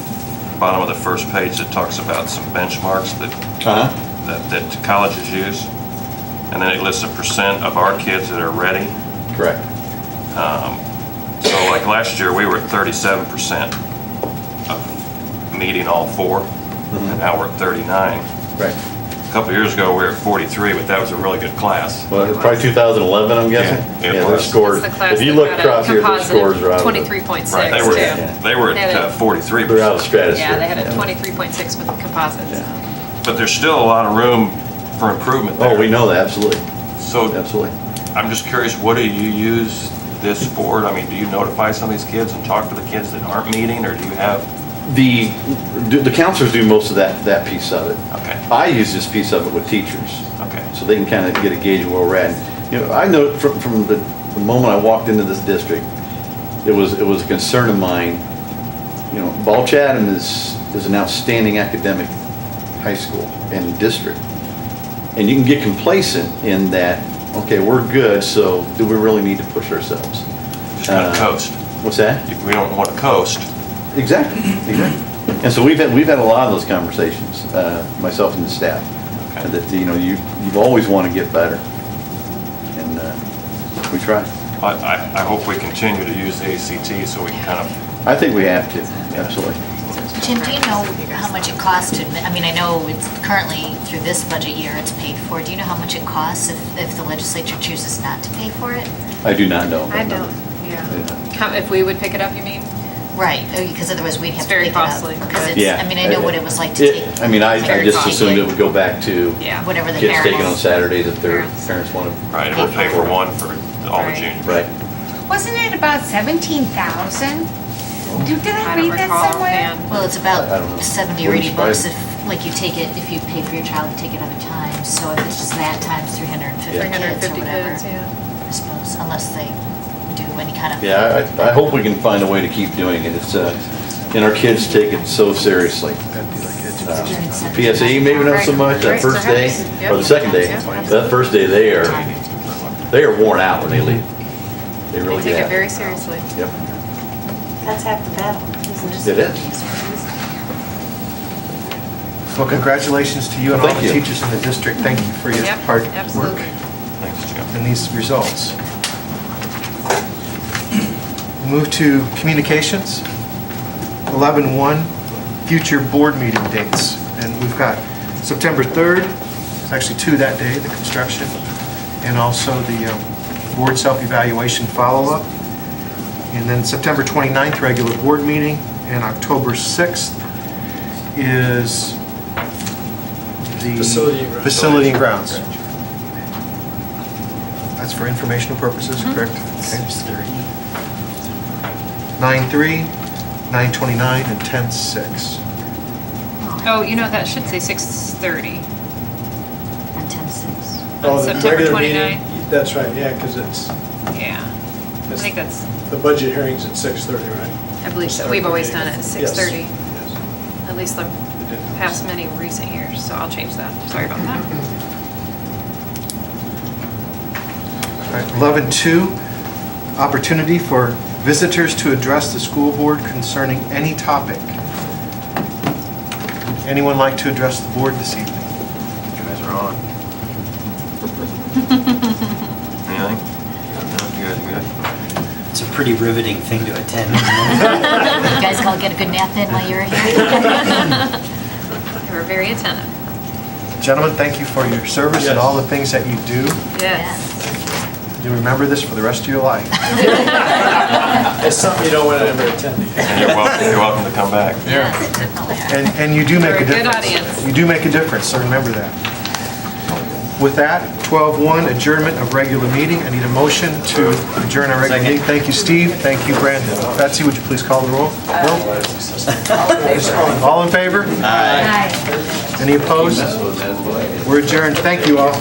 bottom of the first page that talks about some benchmarks that colleges use, and then it lists a % of our kids that are ready. Correct. So like last year, we were at 37% of meeting all four, and now we're at 39. Right. A couple of years ago, we were at 43, but that was a really good class. Well, probably 2011, I'm guessing. Yeah, their scores. It's the class If you that look got a across here, their composite scores are out. 23.6 Right, they were at 43%. They're out of the stratosphere. Yeah, they had a 23.6 with composites. But there's still a lot of room for improvement there. Oh, we know that, absolutely. So Absolutely. I'm just curious, what do you use this for? I mean, do you notify some of these kids and talk to the kids that aren't meeting, or do you have? The counselors do most of that piece of it. Okay. I use this piece of it with teachers. Okay. So they can kind of get a gauge of where we're at. I know from the moment I walked into this district, it was a concern of mine. Ball Chatham is an outstanding academic high school and district. And you can get complacent in that, okay, we're good, so do we really need to push ourselves? Just kind of coast. What's that? We don't want to coast. Exactly. And so we've had a lot of those conversations, myself and the staff, that you've always want to get better, and we try. I hope we continue to use the ACT so we can kind of. I think we have to, absolutely. Jim, do you know how much it costs to admit, I mean, I know it's currently through this budget year it's paid for. Do you know how much it costs if the legislature chooses not to pay for it? I do not know. I don't, yeah. If we would pick it up, you mean? Right, because otherwise we'd have to very pick it up. costly. Because it's, Yeah. I mean, I know what it was like to take. I mean, I very just costly. assumed it would go back to Whatever the kids taking on parents. Saturdays if their parents want to. Right, and we'll pay for one for all the juniors. Right. Wasn't it about 17,000? Did I don't read that recall, somewhere? man. Well, it's I don't know. about 70 or 80 bucks if you take it, if you pay for your child to take it other times. So if it's just that times 350 kids or 350 whatever, kids, yeah. I suppose, unless they do any kind of. Yeah, I hope we can find a way to keep doing it. It's, and our kids take it so seriously. PSE maybe not so much, that first day, or the second day. That first day, they are worn out when they leave. They really They take it get very seriously. Yep, That's half the battle, isn't it? it is. Well, congratulations to you and all Thank the you. teachers in the district. Thank you for your Yep, hard work absolutely. Thanks, Jim. and these results. Move to communications. 11-1, future board meeting dates. And we've got September 3rd, it's actually two that day, the construction, and also the board self-evaluation follow-up. And then September 29th, regular board meeting, and October 6th is the Facility and grounds. facility and grounds. That's for informational purposes, correct? Okay. 9/3, 9/29, and 10/6. Oh, that should say 6:30. And 10-6. Oh, the September regular 29. meeting, that's right, yeah, because it's, Yeah, I think that's, the budget hearing's at 6:30, right? I believe so. We've always done it at 6:30. Yes. At least the past many recent years, so I'll change that. Sorry about that. All right, 11-2, opportunity for visitors to address the school board concerning any topic. Would anyone like to address the board this evening? You guys are on. Anything? Good, good. It's a pretty riveting thing to attend. You guys all get a good nap in while you're here? You were very attentive. Gentlemen, thank you for your service and all the things that you do. Yes. You remember this for the rest of your life. It's something you don't want to ever attend again. And you're welcome to come back. And you do make You're a a good difference. audience. You do make a difference, so remember that. With that, 12:01, adjournment of regular meeting. I need a motion to adjourn our regular meeting. Thank you, Steve. Thank you, Brandon. Betsy, would you please call the roll? All in favor? Aye. Any opposed? We're adjourned. Thank you all.